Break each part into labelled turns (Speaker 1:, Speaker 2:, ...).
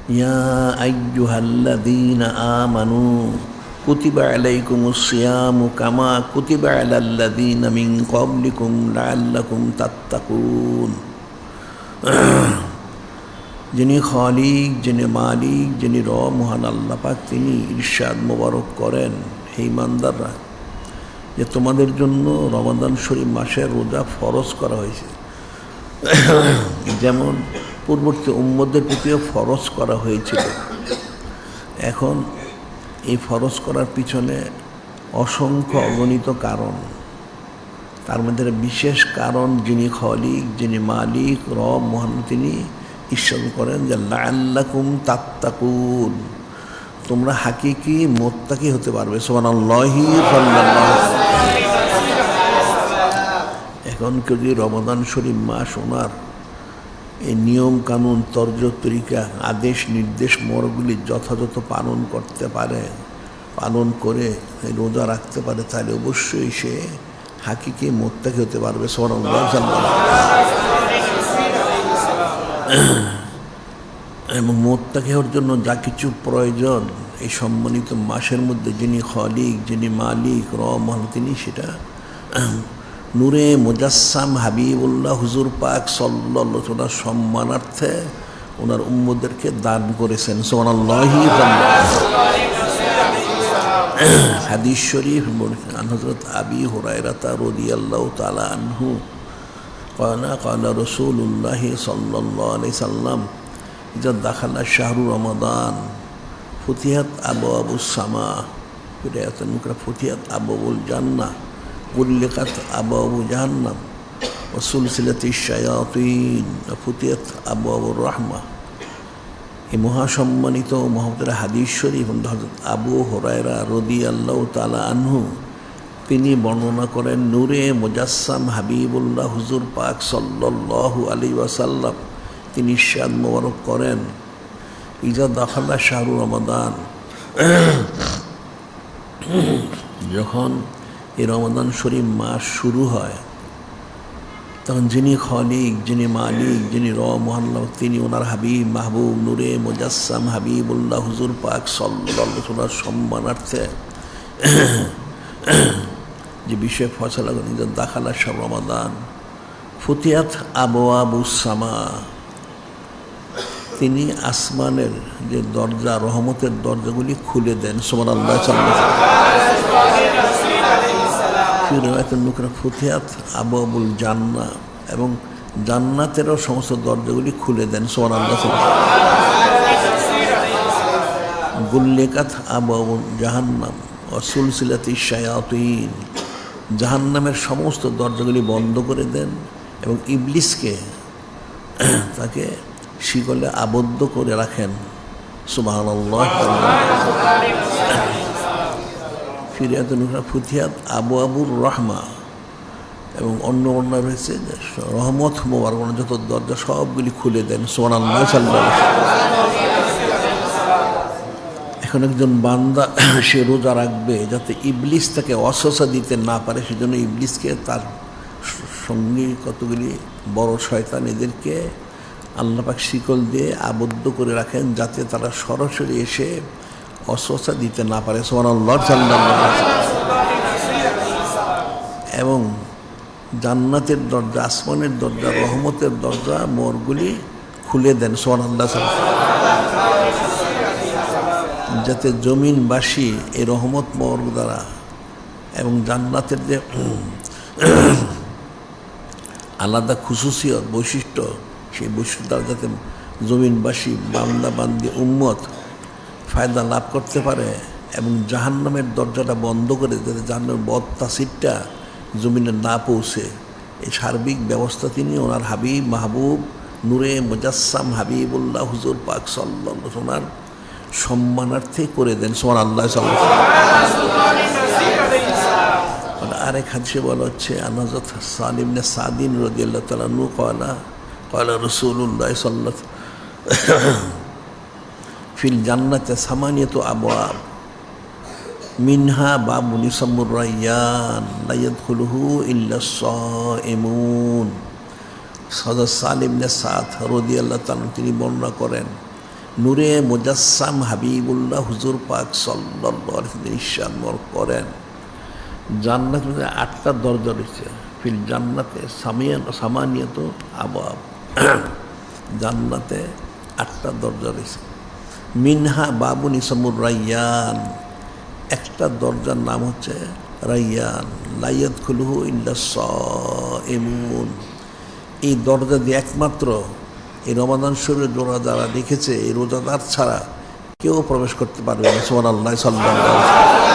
Speaker 1: ইয়া আইয়ুহাল্লাযীনা আমানু কুতিবা আলাইকুমুস সিয়ামু কামা কুতিবা আলাল্লাযীনা মিন ক্বাবলিকুম লাআল্লাকুম তাত্তাকুন। যিনি খালিক, যিনি মালিক, যিনি মহান আল্লাহ পাক, তিনি ইরশাদ মোবারক করেন, হে ইমানদাররা, যে তোমাদের জন্য রমাদান শরীফ মাসের রোজা ফরজ করা হয়েছে, যেমন পূর্ববর্তী উম্মতদের প্রতিও ফরজ করা হয়েছিল। এখন এই ফরজ করার পিছনে অসংখ্য অগণিত কারণ, তার মধ্যে বিশেষ কারণ যিনি খালিক, যিনি মালিক, মহান, তিনি ঈশ্বর করেন যে লাআল্লাকুম তাত্তাকুন, তোমরা হাকিকি মুত্তাকি হতে পারবে। সুবহানাল্লাহি সাল্লাল্লাহু। এখন কেউ যদি রমাদান শরীফ মাস ওনার এই নিয়ম কানুন, তর্জ তরিকা, আদেশ নির্দেশ মরগুলি যথাযথ পালন করতে পারে, পালন করে রোজা রাখতে পারে, তাহলে অবশ্যই সে হাকিকি মুত্তাকি হতে পারবে। সুবহানাল্লাহ। এবং মুত্তাকি হওয়ার জন্য যা কিছু প্রয়োজন এই সম্মানিত মাসের মধ্যে যিনি খালিক, যিনি মালিক, মহান, তিনি সেটা নূরে মুজাসসাম হাবিবুল্লাহ হুজুর পাক সাল্লাল্লাহু আলাইহি ওয়াসাল্লাম সম্মানার্থে ওনার উম্মতদেরকে দান করেছেন। সুবহানাল্লাহি। হাদিস শরীফ হযরত আবি হুরায়রা রাদিয়াল্লাহু তাআলা আনহু قال رسول الله صلى الله عليه وسلم إذا دخل شهر رمضان فتحت أبواب السماء فتحت أبواب الجنة غلقت أبواب جهنم وسلسلة الشياطين وفتحت أبواب الرحمة। এই মহাসম্মানিত মুহাম্মদের হাদিস শরীফ হযরত আবু হুরায়রা রাদিয়াল্লাহু তাআলা আনহু তিনি বর্ণনা করেন, নূরে মুজাসসাম হাবিবুল্লাহ হুজুর পাক সাল্লাল্লাহু আলাইহি ওয়াসাল্লাম তিনি ইরশাদ মোবারক করেন, ইজা দাখালা শাহরু রমাদান, যখন এই রমাদান শরীফ মাস শুরু হয়, তখন যিনি খালিক, যিনি মালিক, যিনি মহান, তিনি ওনার হাবিব মাহবুব নূরে মুজাসসাম হাবিবুল্লাহ হুজুর পাক সাল্লাল্লাহু আলাইহি ওয়াসাল্লাম সম্মানার্থে যে বিষয়ে ফয়সালা করেন, যে দাখালা শাহরু রমাদান ফুতিহাত আবওয়াবুস সামা, তিনি আসমানের যে দরজা, রহমতের দরজাগুলি খুলে দেন। সুবহানাল্লাহ। ফুতিহাত আবওয়াবুল জান্নাহ, এবং জান্নাতেরও সমস্ত দরজাগুলি খুলে দেন। সুবহানাল্লাহ। গুল্লিকাত আবওয়াবুল জাহান্নাম ওয়া সুলসিলাতিশ শায়াতিন, জাহান্নামের সমস্ত দরজাগুলি বন্ধ করে দেন এবং ইবলিসকে তাকে শিকলে আবদ্ধ করে রাখেন। সুবহানাল্লাহ। ফুতিহাত আবওয়াবুর রহমা, এবং অন্য অন্য রয়েছে রহমত মোবারক, যত দরজা সবগুলি খুলে দেন। সুবহানাল্লাহ। এখন একজন বান্দা সে রোজা রাখবে যাতে ইবলিস তাকে অসসা দিতে না পারে, সেজন্য ইবলিসকে, তার সঙ্গী কতগুলি বড় শয়তান, এদেরকে আল্লাহ পাক শিকল দিয়ে আবদ্ধ করে রাখেন যাতে তারা সরাসরি এসে অসসা দিতে না পারে। সুবহানাল্লাহ। এবং জান্নাতের দরজা, আসমানের দরজা, রহমতের দরজা মোরগুলি খুলে দেন। সুবহানাল্লাহ। যাতে জমিনবাসী এই রহমত মোর দ্বারা এবং জান্নাতের যে আলাদা খুশুসিয়ত, বৈশিষ্ট্য, সেই বৈশিষ্ট্য দ্বারা যাতে জমিনবাসী, বান্দা বান্দি, উম্মত ফায়দা লাভ করতে পারে, এবং জাহান্নামের দরজাটা বন্ধ করে যাতে জাহান্নামের বদ তাসিরটা জমিনে না পৌঁছে, এই সার্বিক ব্যবস্থা তিনি ওনার হাবিব মাহবুব নূরে মুজাসসাম হাবিবুল্লাহ হুজুর পাক সাল্লাল্লাহু আলাইহি ওয়াসাল্লাম সম্মানার্থে করে দেন। সুবহানাল্লাহ। আরেক হাদিসে বলা হচ্ছে, হযরত সালিম ইবনে সাদিন রাদিয়াল্লাহু তাআলা আনহু ক্বালা রাসূলুল্লাহ সাল্লাল্লাহু ফিল জান্নাতি সামানিয়াতু আবওয়াব মিনহা বাবুন ইউসাম্মুর রায়্যান লা ইয়াদখুলুহু ইল্লা সাইমুন। হযরত সালিম ইবনে সাদ রাদিয়াল্লাহু তাআলা তিনি বর্ণনা করেন, নূরে মুজাসসাম হাবিবুল্লাহ হুজুর পাক সাল্লাল্লাহু আলাইহি ওয়াসাল্লাম ইরশাদ করেন, জান্নাত মধ্যে 8টা দরজা রয়েছে। ফিল জান্নাতে সামানিয়াত আবাব, জান্নাতে 8টা দরজা রয়েছে। মিনহা বাবুন ইসমুর রাইয়ান, একটা দরজার নাম হচ্ছে রাইয়ান, লা ইয়াদখুলুহু ইল্লা সাইমুন। এই দরজা দিয়ে একমাত্র এই রমাদান শরীরের রোজা যারা রেখেছে, এই রোজাদার ছাড়া কেউ প্রবেশ করতে পারবে না। সুবহানাল্লাহ, সাল্লাল্লাহু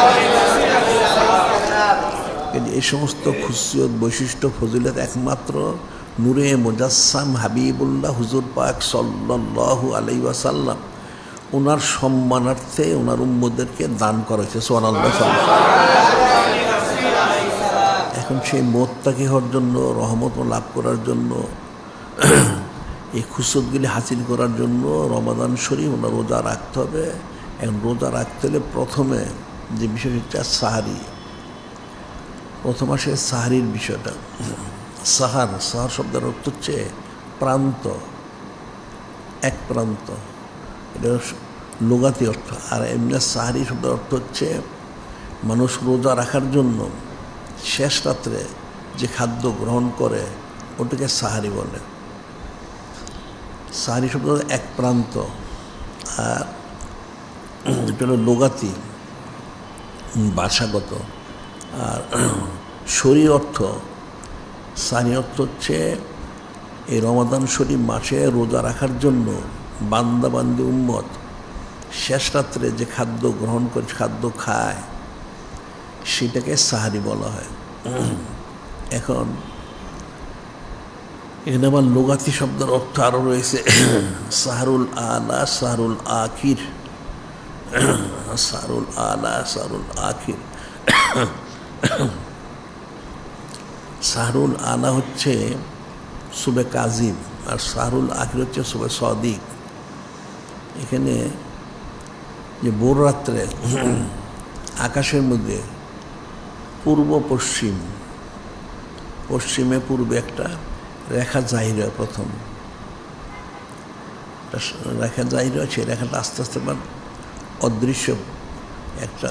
Speaker 1: আলাইহি ওয়াসাল্লাম। এই সমস্ত খুশিয়ত, বৈশিষ্ট্য, ফজিলত একমাত্র নূরে মুজাসসাম হাবিবুল্লাহ হুজুর পাক সাল্লাল্লাহু আলাইহি ওয়াসাল্লাম ওনার সম্মানার্থে ওনার উম্মতদেরকে দান করা হয়েছে। সুবহানাল্লাহ। এখন সেই মোত্তাকি হওয়ার জন্য, রহমত লাভ করার জন্য, এই খুশিয়তগুলি হাসিল করার জন্য রমাদান শরীফ ওনার রোজা রাখতে হবে। এখন রোজা রাখতে হলে প্রথমে যে বিষয় হচ্ছে সাহারি। প্রথম আসে সাহারির বিষয়টা। সাহার শব্দের অর্থ হচ্ছে প্রান্ত, এক প্রান্ত, এটা লুগাতি অর্থ। আর এমনি সাহারি শব্দের অর্থ হচ্ছে মানুষ রোজা রাখার জন্য শেষ রাত্রে যে খাদ্য গ্রহণ করে ওটাকে সাহারি বলে। সাহারি শব্দ এক প্রান্ত, আর এটা হলো লুগাতি, ভাষাগত। আর শরীর অর্থ, সাহারি অর্থ হচ্ছে এই রমাদান শরীফ মাসে রোজা রাখার জন্য বান্দাবান্দি উম্মত শেষ রাত্রে যে খাদ্য গ্রহণ করে, খাদ্য খায়, সেটাকে সাহারি বলা হয়। এখন এখানে আবার লুগাতি শব্দের অর্থ আরও রয়েছে সাহরুল আলা, সাহরুল আখির, সাহরুল আলা, সাহরুল আখির। সাহরুল আলা হচ্ছে সুবে কাজিম, আর সাহরুল আখির হচ্ছে সুবে সদিক। এখানে যে ভোর রাত্রে আকাশের মধ্যে পূর্ব পশ্চিম, পশ্চিমে পূর্বে একটা রেখা জাহির হয়, প্রথম রেখা জাহির হয়, সেই রেখাটা আস্তে আস্তে অদৃশ্য একটা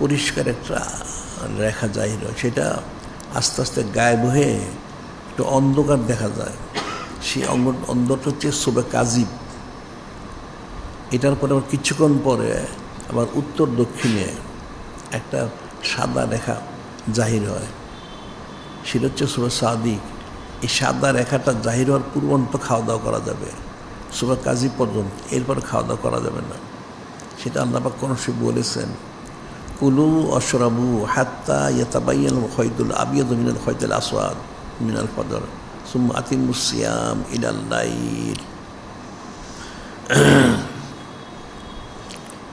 Speaker 1: পরিষ্কার একটা রেখা জাহির হয়, সেটা আস্তে আস্তে গায়েব হয়ে একটু অন্ধকার দেখা যায়। সেই অন্ধটা হচ্ছে সুবে কাজিব। এটার পরে আবার কিছুক্ষণ পরে আবার উত্তর দক্ষিণে একটা সাদা রেখা জাহির হয়, সেটা হচ্ছে সুবে সাদিক। এই সাদা রেখাটা জাহির হওয়ার পূর্বন্ত খাওয়া দাওয়া করা যাবে, সুবে কাজিব পর্যন্ত, এরপরে খাওয়া দাওয়া করা যাবে না। সেটা আল্লাহ পাক কোন সে বলেছেন, কুলু অশরাবু হাত্তা ইয়াতাবাইয়ানাল খাইতুল আবিয়াদু মিনাল খাইতিল আসওয়াদ মিনাল ফজর সুম্মা আতিমুস সিয়াম ইলাল লাইল।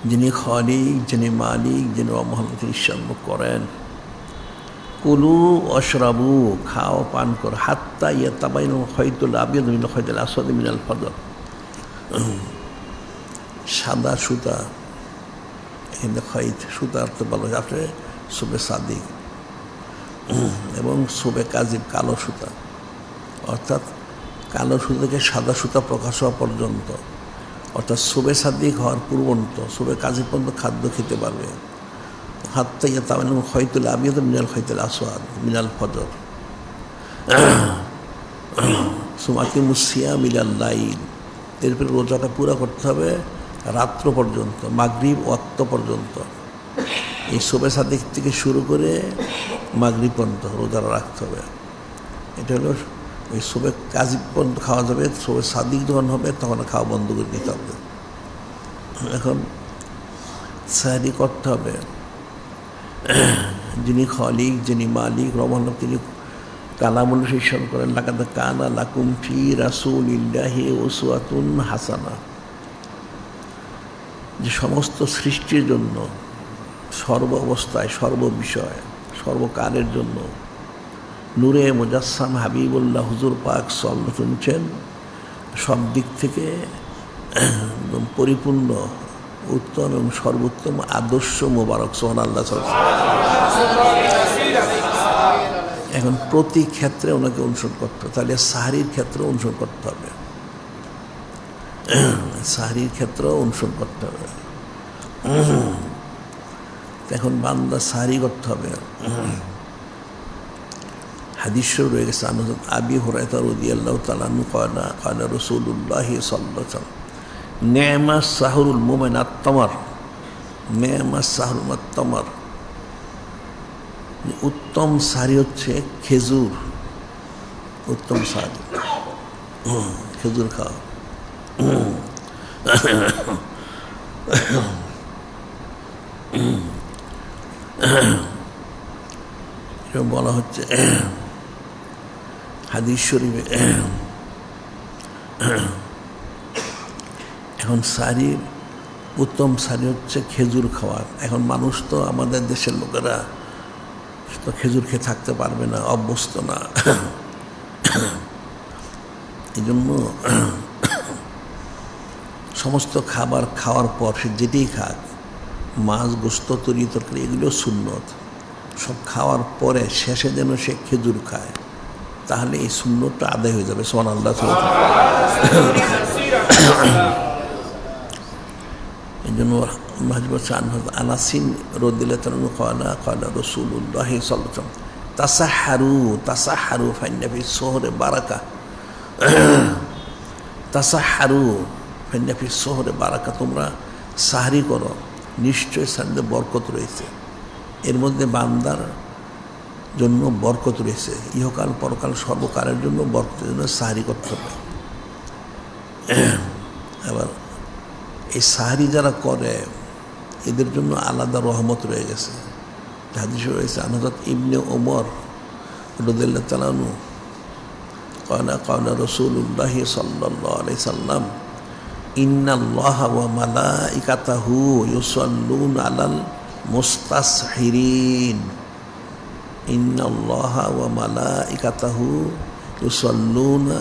Speaker 1: যিনি খালিক, যিনি মালিক, যিনি রহমত ইরশাদ করেন, কুলু অশরাবু, খাও পান কর, হাত্তা ইয়াতাবাইয়ানাল খাইতুল আবিয়াদু মিনাল খাইতিল আসওয়াদ মিনাল ফজর। সাদা সুতা, এখানে খৈত সুতা অর্থ বলা হয় আপনি সুবে সাদিক, এবং সুবে কাজিব কালো সুতা, অর্থাৎ কালো সুতা থেকে সাদা সুতা প্রকাশ হওয়া পর্যন্ত, অর্থাৎ সুবে সাদিক হওয়ার পূর্বন্ত সুবে কাজিব পর্যন্ত খাদ্য খেতে পারবে। হাত্তা ইয়াতাবাইয়ানাল খাইতুল আবিয়াদু মিনাল খাইতিল আসওয়াদ মিনাল ফজর সুম্মা আতিমুস সিয়াম ইলাল লাইল। এরপরে রোজাটা পুরো করতে হবে রাত্র পর্যন্ত, মাগরিব ওয়াক্ত পর্যন্ত। এই সুবে সাদিক থেকে শুরু করে মাগরিব পর্যন্ত রোজা রাখতে হবে। এটা হলো এই সুবে কাজিব পর্যন্ত খাওয়া যাবে, সুবে সাদিক যখন হবে তখন খাওয়া বন্ধ করে দিতে হবে। এখন সাহারি করতে হবে, যিনি খালিক, যিনি মালিক রহমান, তিনি কালামুল ইরশাদ করেন, লাকাদ কানা লাকুম ফি রাসূলিল্লাহি উসওয়াতুন হাসানা। যে সমস্ত সৃষ্টির জন্য, সর্ব অবস্থায়, সর্ববিষয়, সর্বকালের জন্য নূরে মুজাসসাম হাবিবুল্লাহ হুজুর পাক সাল্লাল্লাহু শুনছেন, সব দিক থেকে একদম পরিপূর্ণ, উত্তম এবং সর্বোত্তম আদর্শ মোবারক। সুবহানাল্লাহ। এখন প্রতি ক্ষেত্রে ওনাকে অনুসরণ করতে হবে, তাহলে সাহারির ক্ষেত্রে অনুসরণ করতে হবে। সাহরির ক্ষেত্রেও অনুসরণ করতে হবে। এখন বান্দা সাহরি করতে হবে। হাদিস রয়ে গেছে আবি হুরায়রা রাদিয়াল্লাহু তাআলা আনহু ক্বালা ক্বালা রাসূলুল্লাহ সাল্লাল্লাহু আলাইহি ওয়াসাল্লাম নি'মাস সাহরুল মুমিন আত-তামার, নি'মাস সাহরুল আত-তামার, উত্তম সাহরি হচ্ছে খেজুর। উত্তম সাহরি খেজুর খাওয়া। বলা হচ্ছে হাদিস শরীফে। এখন সাহরির উত্তম সাহরি হচ্ছে খেজুর খাওয়া। এখন মানুষ তো আমাদের দেশের লোকেরা তো খেজুর খেয়ে থাকতে পারবে না, অভ্যস্ত না। এই জন্য সমস্ত খাবার খাওয়ার পর সে যেটাই খাক, মাছ, গোস্ত, তরি তরকারি, এগুলো সুন্নত। সব খাওয়ার পরে শেষে যেন সে খেজুর খায়, তাহলে এই সুন্নতটা আদায় হয়ে যাবে। সুবহানাল্লাহ। এই জন্য আনাসিন রাদিয়াল্লাহু তাআলা ক্বালা ক্বালা রাসূলুল্লাহ সাল্লাল্লাহু আলাইহি ওয়াসাল্লাম তাসাহহারু তাসাহহারু ফাইন্না ফিস সুহরি বারাকা। তাসাহহারু ফাইন্না ফিস সুহরি বারাকা, তোমরা সাহরি করো, নিশ্চয় সাহরিতে বরকত রয়েছে। এর মধ্যে বান্দার জন্য বরকত রয়েছে, ইহকাল পরকাল সর্বকালের জন্য বরকতের জন্য সাহরি করতে হবে। আবার এই সাহরি যারা করে এদের জন্য আলাদা রহমত রয়ে গেছে। হাদিসে রয়েছে হযরত ইবনে ওমর রাদিয়াল্লাহু তাআলা আনহু ক্বালা ক্বালা রাসূলুল্লাহ সাল্লাল্লাহু আলাইহি সাল্লাম ইন্নাল্লাহা ওয়া মালাইকাতাহু ইউসাল্লুনা আলাল মুস্তাসহিরিন। ইন্নাল্লাহা ওয়া মালাইকাতাহু ইউসাল্লুনা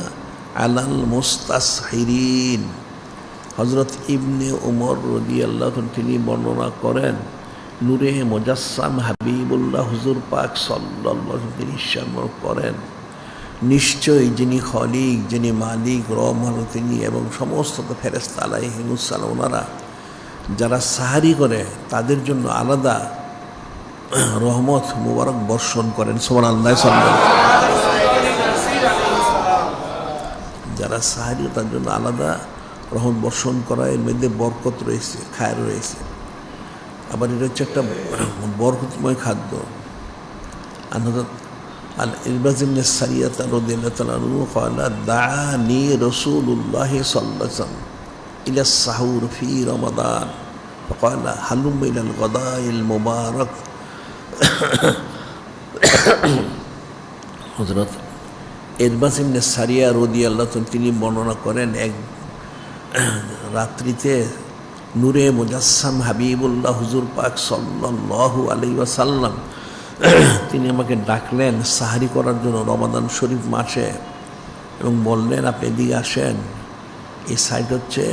Speaker 1: আলাল মুস্তাসহিরিন। হযরত ইবনে ওমর রাদিয়াল্লাহু তাআলা তিনি বর্ণনা করেন, নূরে মুজাসসাম হাবিবুল্লাহ হুজুর পাক সাল্লাল্লাহু আলাইহি ওয়াসাল্লাম তিনি ইরশাদ করেন, নিশ্চয়ই যিনি খলিক, যিনি মালিক, রহমান তিনি এবং সমস্ত ফেরেশতা আলাইহিমুস সালাম, ওনারা যারা সাহারি করে তাদের জন্য আলাদা রহমত মুবারক বর্ষণ করেন। সুবহানাল্লাহ। যারা সাহারি তার জন্য আলাদা রহমত বর্ষণ করা, এর মধ্যে বরকত রয়েছে, খায়ের রয়েছে। আবার এটা হচ্ছে একটা বরকতময় খাদ্য। ইরবাজ ইবনে সারিয়া রাদিয়াল্লাহু তাআলা আনহু ক্বালা দাআনি রাসূলুল্লাহ সাল্লাল্লাহু আলাইহি ওয়াসাল্লাম ইলা সাহুর ফি রমাদান ফাকালা হালুম ইলাল গাদাইল মুবারাক। হযরত ইরবাজ ইবনে সারিয়া রাদিয়াল্লাহু তাআলা তিনি বর্ণনা করেন, এক রাত্রিতে নূরে মুজাসসাম হাবিবুল্লাহ হুজুর পাক সাল্লাল্লাহু আলাইহি ওয়াসাল্লাম তিনি আমাকে ডাকলেন সাহারি করার জন্য রমাদান শরীফ মাসে, এবং বললেন আপনি এদিকে আসেন, এই সাইড হচ্ছে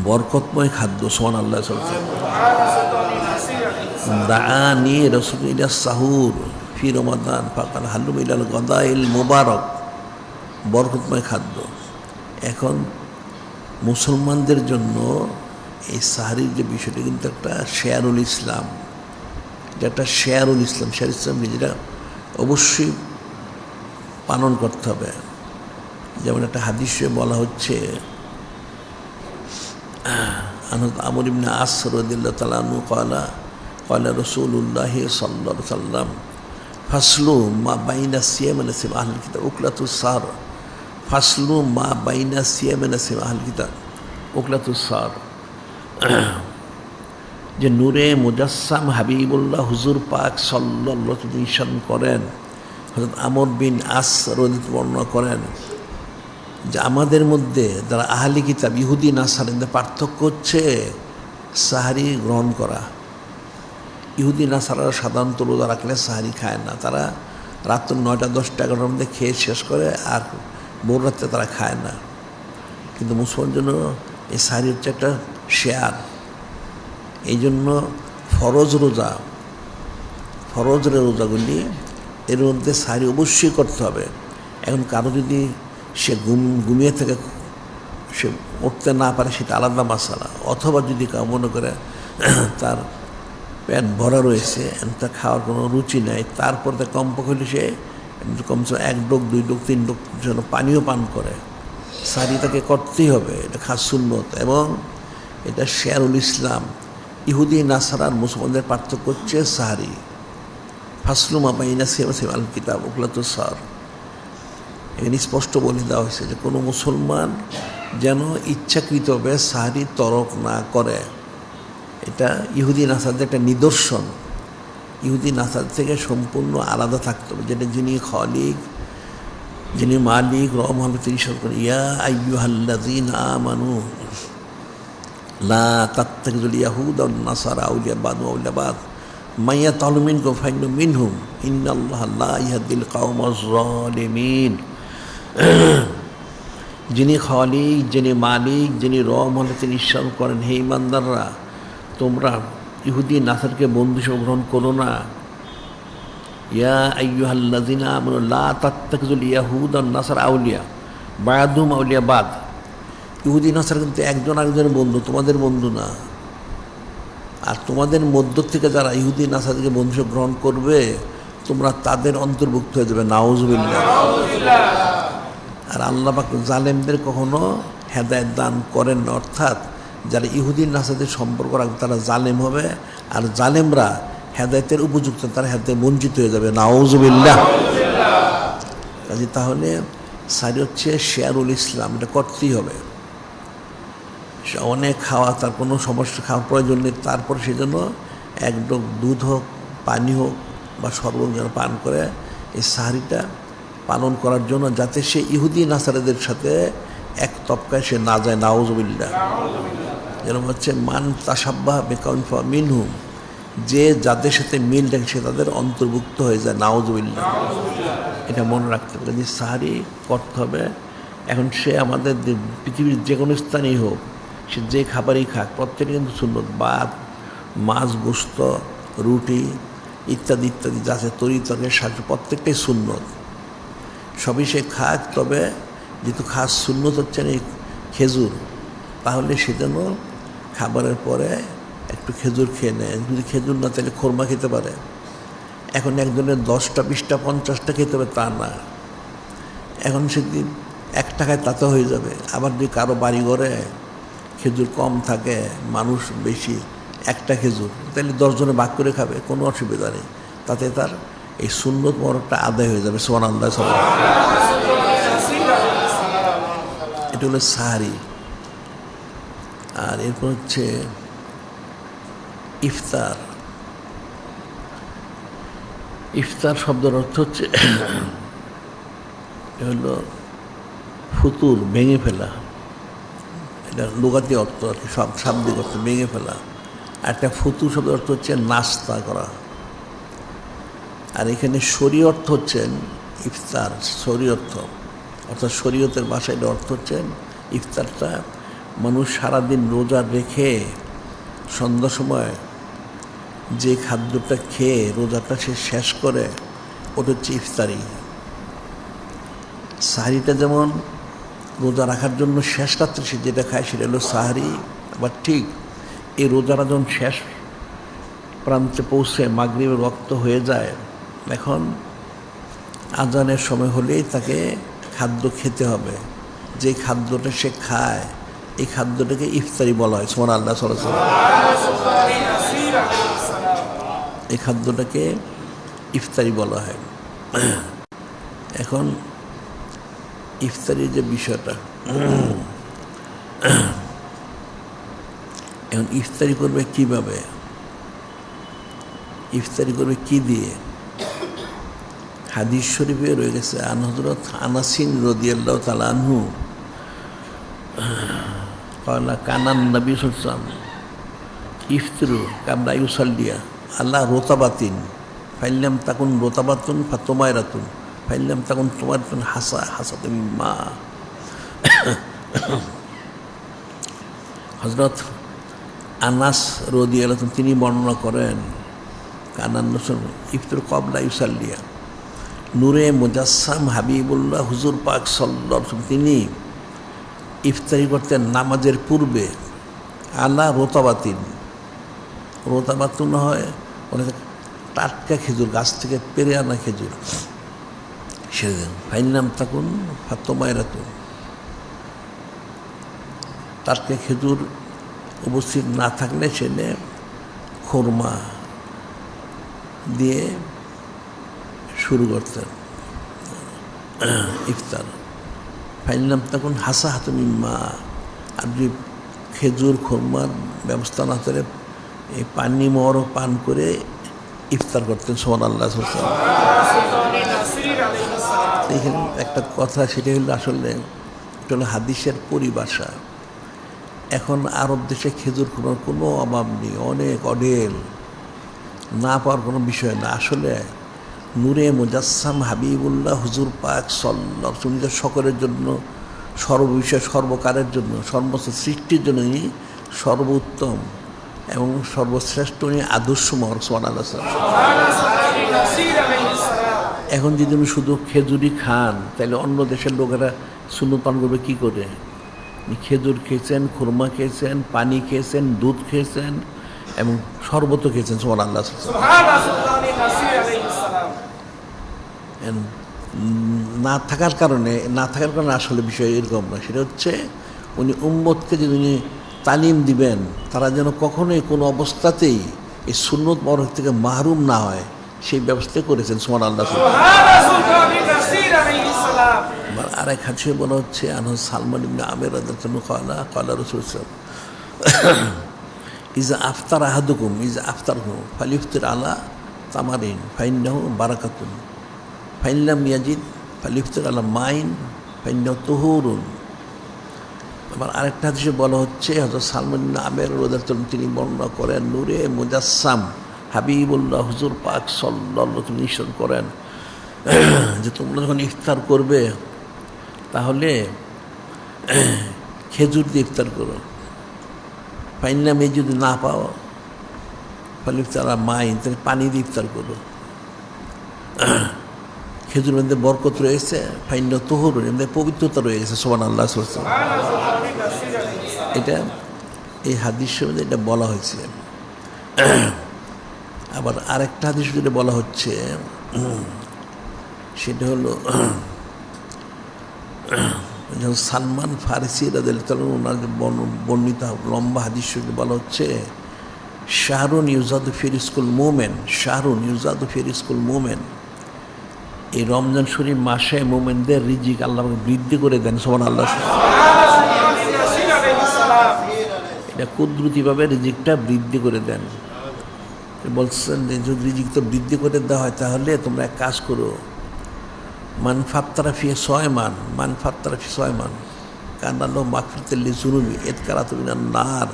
Speaker 1: বরকতময় খাদ্য। সুবহানাল্লাহ। দাআনি রাসূল ইলা সাহুর ফি রমাদান ফাকাল হালুম ইলাল গাদাইল মুবারক, বরকতময় খাদ্য। এখন মুসলমানদের জন্য এই সাহারির যে বিষয়টি কিন্তু একটা শেয়ারুল ইসলাম, এটা একটা শেয়ারুল ইসলাম। শেয়ার ইসলাম যেটা অবশ্যই পালন করতে হবে। যেমন একটা হাদিসে বলা হচ্ছে, আমর ইবনে আস রাদিয়াল্লাহু তাআলা আনহু ক্বালা ক্বালা রাসূলুল্লাহ সাল্লাল্লাহু আলাইহি ওয়াসাল্লাম ফাসলু মা বাইনা সিয়ামিন সিম আহলিল কিতাব উকলাতুস সার। ফাসলু মা বাইনা সিয়ামিন সিম আহলিল কিতাব উকলাতুস সার, যে নূরে মুজাসসাম হাবিবুল্লাহ হুজুর পাক সাল্লাল্লাহু আলাইহি ওয়াসাল্লাম ইরশাদ করেন, হযরত আমর বিন আস রাদিয়াল্লাহু বর্ণনা করেন যে আমাদের মধ্যে যারা আহলি কিতাব ইহুদি নাসারাদের পার্থক্য হচ্ছে সাহারি গ্রহণ করা। ইহুদি নাসারারা সাধারণত রোজা রাখলে সাহারি খায় না, তারা রাত 9টা 10টা 11টার মধ্যে খেয়ে শেষ করে আর ভোর রাত্রে তারা খায় না। কিন্তু মুসলমানের জন্য এই সাহারি হচ্ছে একটা শেয়ার। এই জন্য ফরজ রোজাগুলি এর মধ্যে সাহারি অবশ্যই করতে হবে। এখন কারো যদি সে ঘুমিয়ে থেকে সে উঠতে না পারে সেটা আলাদা মাসালা, অথবা যদি কেউ মনে করে তার পেট ভরা রয়েছে, তার খাওয়ার কোনো রুচি নেই, তারপর তার কমপক্ষে হলে সে কমসে 1 ডোক 2 ডোক 3 ডোক যেন পানীয় পান করে। সাহরি তাকে করতেই হবে, এটা খাস সুন্নত। এবং এটা শেয়ারুল ইসলাম, ইহুদি নাসারার মুসলমানদের পার্থক্য হচ্ছে সাহারি। ফাসলুমা বাইনা সিয়াম আল কিতাব উকলাতুস সার, এখানে স্পষ্ট বলে দেওয়া হয়েছে যে কোনো মুসলমান যেন ইচ্ছাকৃতভাবে সাহারি তরক না করে। এটা ইহুদি নাসারদের একটা নিদর্শন, ইহুদি নাসার থেকে সম্পূর্ণ আলাদা থাকতে হবে। যেটা যিনি খালিক, যিনি মালিক, রহমান তিনি করেন, ইয়া আইয়ুহাল্লাযীনা আমানু লা তাত্তাখিযুল ইয়াহুদা ওয়ান নাসারা আউলিয়া বা'দুহুম আউলিয়া বা'দ মান ইয়াতাআল্লামু মিনকুম ফাইন্নাহু মিনহুম ইন্নাল্লাহা লা ইয়াহদিল কওমাজ যালিমিন। যিনি খালিক, যিনি মালিক, যিনি রহমান তিনি ঈশ্বর করেন, হে ইমানদাররা তোমরা ইহুদি নাসারকে বন্ধু হিসেবে গ্রহণ করো না। ইয়া আইয়ুহাল্লাযীনা আমানু লা তাত্তাখিযুল ইয়াহুদা ওয়ান নাসারা আউলিয়া বা'দুহুম আউলিয়া বা'দ। ইহুদি নাসার কিন্তু একজন আরেকজনের বন্ধু, তোমাদের বন্ধু না। আর তোমাদের মধ্য থেকে যারা ইহুদি নাসারকে বন্ধু হিসেবে গ্রহণ করবে তোমরা তাদের অন্তর্ভুক্ত হয়ে যাবে। নাউযুবিল্লাহ। আর আল্লাহ পাক জালেমদের কখনো হেদায়েত দান করেন না, অর্থাৎ যারা ইহুদি নাসারদের সম্পর্ক রাখবে তারা জালেম হবে, আর জালেমরা হেদায়েতের উপযুক্ত, তারা হেদায়েতে বঞ্চিত হয়ে যাবে। নাউযুবিল্লাহ। কাজে তাহলে সারি হচ্ছে শেয়ারুল ইসলাম, এটা করতেই হবে। অনেক খাওয়া, তার কোনো সমস্যা খাওয়ার প্রয়োজন নেই, তারপর সেজন্য 1 ডোক দুধ হোক, পানি হোক বা শরবত যেন পান করে এই সাহারিটা পালন করার জন্য, যাতে সে ইহুদি নাসারাদের সাথে এক তবকায় সে না যায়। নাউযুবিল্লাহ। যেরকম হচ্ছে মান তাশাব্বাহা বিকাউমিন ফাহুয়া মিনহুম, যে যাদের সাথে মিল রাখে সে তাদের অন্তর্ভুক্ত হয়ে যায়। নাউযুবিল্লাহ। এটা মনে রাখতে হবে যে সাহারি করতে হবে। এখন সে আমাদের পৃথিবীর যে কোনো স্থানেই হোক, সে যে খাবারই খাক প্রত্যেকটা কিন্তু সুন্নত। ভাত, মাছ, গোশত, রুটি ইত্যাদি ইত্যাদি যা আছে, তরি তরকারি, শাক, প্রত্যেকটাই সুন্নত, সবই সে খাক। তবে যেহেতু খাস সুন্নত হচ্ছে না এই খেজুর, তাহলে সে যেন খাবারের পরে একটু খেজুর খেয়ে নেয়। যদি খেজুর না তাহলে খোরমা খেতে পারে। এখন একজনের 10টা 20টা 50টা খেতে হবে তা না, এখন সেদিন 1 টাকায় তাতে হয়ে যাবে। আবার যদি কারো বাড়ি ঘরে খেজুর কম থাকে, মানুষ বেশি, 1টা খেজুর তাহলে 10 জনে ভাগ করে খাবে, কোনো অসুবিধা নেই। তাতে তার এই সুন্নত মরদটা আদায় হয়ে যাবে। সুবহানাল্লাহ। এটা হলো সাহারি। আর এরপর হচ্ছে ইফতার। ইফতার শব্দের অর্থ হচ্ছে হলো ফুতুর, ভেঙে ফেলা। এটা লুগাতি অর্থ আর কি, সব শাব্দিক অর্থ ভেঙে ফেলা। আর একটা ফুতুর শব্দের অর্থ হচ্ছে নাস্তা করা। আর এখানে শরীয় অর্থ হচ্ছেন ইফতার, শরীয় অর্থ অর্থাৎ শরীয়তের ভাষায় এটা অর্থ হচ্ছেন ইফতারটা মানুষ সারাদিন রোজা রেখে সন্ধ্যার সময় যে খাদ্যটা খেয়ে রোজাটা সে শেষ করে, ওটা হচ্ছে ইফতারি। সাহারিটা যেমন রোজা রাখার জন্য শেষ রাত্রে সে যেটা খায় সেটা হলো সাহারি। আবার ঠিক এই রোজাটা যখন শেষ প্রান্তে পৌঁছে মাগরিবের রক্ত হয়ে যায়, এখন আজানের সময় হলেই তাকে খাদ্য খেতে হবে। যে খাদ্যটা সে খায় এই খাদ্যটাকে ইফতারি বলা হয়। সুবহানাল্লাহ। এই খাদ্যটাকে ইফতারি বলা হয়। এখন ইফতারির যে বিষয়টা, এখন ইফতারি করবে কিভাবে, ইফতারি করবে কি দিয়ে? হাদিস শরীফে রয়ে গেছে আন হযরত আনাসিন রাদিয়াল্লাহু তাআলা আনহু ক্বালা কানান নবী সাল্লাল্লাহু আলাইহি ওয়াসাল্লাম ইফতারু কাবলা ইউসাল্লিয়া আলা রতাবাতিন ফাইল্লাম তাকুন রতাবাতুন ফাতুমাইরাতুন ফাইল্লাম তাকুন তুমাইরাতুন হাসাতুম মা। হযরত আনাস রাদিয়াল্লাহু তিনি বর্ণনা করেন কানান নবী ইফতার ক্বাবলা ইউসাল্লিয়া, নূরে মুজাসসাম হাবিবুল্লাহ হুজুর পাক সাল্লাল্লাহু আলাইহি ওয়াসাল্লাম তিনি ইফতারি করতেন নামাজের পূর্বে আলা রোতাবাতিন। রোতাবাতুন হয় অনেক টাটকা খেজুর, গাছ থেকে পেরে আনা খেজুর। সে ফাইনাম থাকুন ফাতমায়রাতুন, টাটকা খেজুর উপস্থিত না থাকলে সেটা খোরমা দিয়ে শুরু করতেন ইফতার। ফাইনাম তখন হাসা হাতুমিম্মা, আর যদি খেজুর খোরমার ব্যবস্থা না করে এই পানি মরও পান করে ইফতার করতেন সুবহানাল্লাহ। এখানে একটা কথা, সেটা হলো আসলে এটা হলো হাদিসের পরিভাষা। এখন আরব দেশে খেজুর খোরমার কোনো অভাব নেই, অনেক অঢেল, না পাওয়ার কোনো বিষয় না। আসলে নূরে মুজাসসাম হাবিবুল্লাহ হুজুর পাক সাল্লাল্লাহু আলাইহি ওয়াসাল্লাম সকলের জন্য, সর্ববিষয় সর্বকারের জন্য, সমস্ত সৃষ্টির জন্য সর্বোত্তম এবং সর্বশ্রেষ্ঠ আদর্শময় সুবহানাল্লাহ। এখন যদি উনি শুধু খেজুরি খান তাহলে অন্য দেশের লোকেরা সুন্নত পান করবে কী করে? খেজুর খেয়েছেন, খুরমা খেয়েছেন, পানি খেয়েছেন, দুধ খেয়েছেন এবং শরবতও খেয়েছেন সুবহানাল্লাহ। না থাকার কারণে আসলে বিষয় এরকম না, সেটা হচ্ছে উনি উম্মতকে যদি উনি তালিম দিবেন তারা যেন কখনোই কোনো অবস্থাতেই এই সুন্নত বরক থেকে মাহরুম না হয়, সেই ব্যবস্থা করেছেন সুবহানাল্লাহ। আরেক হাদিসে বলা হচ্ছে আনহু সালমান ইবনে আমির রাদিয়াল্লাহু আনহু ক্বালা রাসূলুল্লাহ ইজা আফতার আহাদুকুম ফালিফতির আলা তামারিন ফাইন্নাহু বারাকাতুন ফাইনলাম ইয়াজিদ ফালিফতির আলা মাইন ফাইন্নাহু তুহুরুন। আবার আরেকটা হাদিসে বলা হচ্ছে হযরত সালমান ইবনে আমির রাদিয়াল্লাহু আনহু তিনি বর্ণনা করেন, নূরে মুজাসসাম হাবিবুল্লাহ হুজুর পাক সাল্লাল্লাহু আলাইহি ওয়াসাল্লাম নিশ্চয় করেন যে তোমরা যখন ইফতার করবে তাহলে খেজুর দিয়ে ইফতার করো। ফাইনাম এই যদি না পাও ফালিফতির আলা মাইন, তাহলে পানি দিয়ে ইফতার করো। খেজুর মধ্যে বরকত রয়েছে, ফাইন্নাহু তুহুরুন, এর মধ্যে পবিত্রতা রয়েছে সুবহানাল্লাহ। এটা এই হাদিসের মধ্যে এটা বলা হয়েছে। আবার আরেকটা হাদিস যেটা বলা হচ্ছে সেটা হলো সালমান ফারিসি রাদিয়াল্লাহু আনহু ওনার বর্ণিত লম্বা হাদিস বলা হচ্ছে শাহরুন ইউজাদু ফি রিজকুল মুমিন, শাহরুন ইউজাদু ফি রিজকুল মুমিন, এই রমজান শরীফ মাসে মুমিনদের রিজিক আল্লাহ বৃদ্ধি করে দেন সুবহানাল্লাহ। এটা কুদরতিভাবে রিজিকটা বৃদ্ধি করে দেন। বলছেন যে যদি রিজিক তো বৃদ্ধি করে দেওয়া হয় তাহলে তোমরা এক কাজ করো, মান ফাত্তারা ফি সয়মান কানা লাহু মাগফিরাতুল লিযুনুবি ইতকারাতু মিনান নার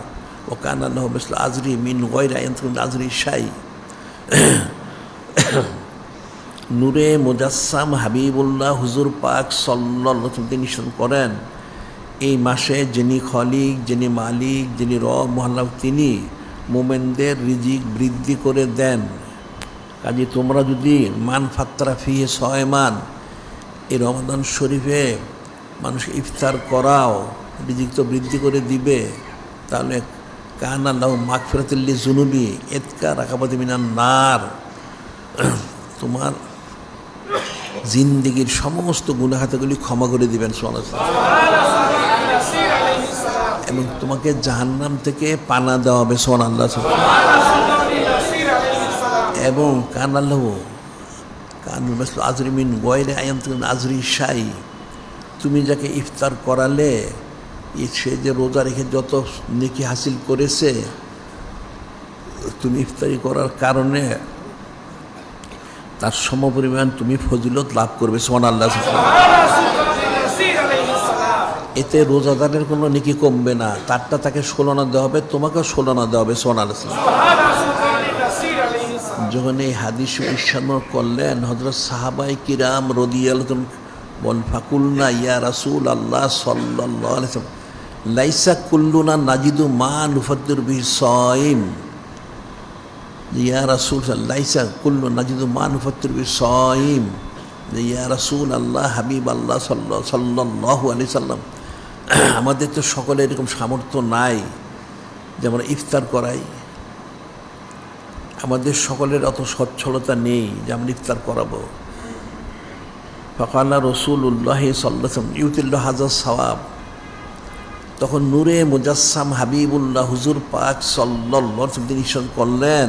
Speaker 1: ওয়া কানা লাহু মিসলু আজরি মিন গায়রি আইয়াতুন আজরি শাই। নূরে মুজাসসাম হাবিবুল্লাহ হুজুর পাক সাল্লাল্লাহু আলাইহি ওয়াসাল্লাম তিনি নিশ্চয় করেন এই মাসে যিনি খলিক, যিনি মালিক, যিনি রব মহাল্লাহ, তিনি মোমেনদের রিজিক বৃদ্ধি করে দেন। কাজে তোমরা যদি মান ফাত্তারা ফিহে সয়মান, এই রমাদান শরীফে মানুষ ইফতার করাও, রিজিক তো বৃদ্ধি করে দিবে, তাহলে কানা লাহু মাগফিরাতুল লিযুনুবি ইতকা রাকাবাতি মিনান নার, তোমার জিন্দেগির সমস্ত গুনাহ খাতাগুলি ক্ষমা করে দিবেন সুবহানাল্লাহ। এবং তোমাকে জাহান্নাম থেকে পানা দেওয়া হবে সুবহানাল্লাহ। এবং কানাল্লাহু কানুল মাসলু আজরি মিন গায়রি আইয়াতুন আজরি শাই, তুমি যাকে ইফতার করালে সে যে রোজা রেখে যত নেকি হাসিল করেছে, তুমি ইফতারি করার কারণে তার সমপরিমাণ তুমি ফজিলত লাভ করবে সুবহানাল্লাহ। এতে রোজাদারের কোনো নেকি কমবে না, তারটা তাকে 16 আনা দেওয়া হবে, তোমাকেও 16 আনা দেওয়া হবে সুবহানাল্লাহ। যখন এই হাদিস ইরশাদ করলেন হযরত সাহাবায়ে কিরাম রাদিয়াল্লাহু আনহুম বল ফাকুলনা ইয়া রাসূলুল্লাহ সাল্লাল্লাহু আলাইহি ওয়াসাল্লাম লাইসা কুল্লুনা নাজিদু মা নুফাদ্দির বিহি সাইম, ইয়া রাসূল লাইসা কুল্লু নাজিদু মা নুফাদ্দির বিহি সাইম, যে ইয়া রাসূল আল্লাহ, হাবিব আল্লাহ সাল্লাল্লাহু আলাইহি সাল্লাম, আমাদের তো সকলে এরকম সামর্থ্য নাই যে আমরা ইফতার করাই, আমাদের সকলের অত সচ্ছলতা নেই যে আমরা ইফতার করাবো। ফাকালা রাসূলুল্লাহ সাল্লাল্লাহু আলাইহি ওয়াসাল্লাম ইউতিল্লাহু হাযাস সাওয়াব। তখন নূরে মুজাসসাম হাবিবুল্লাহ হুজুর পাক সাল্লাল্লাহু আলাইহি ওয়াসাল্লাম ইরশাদ করলেন,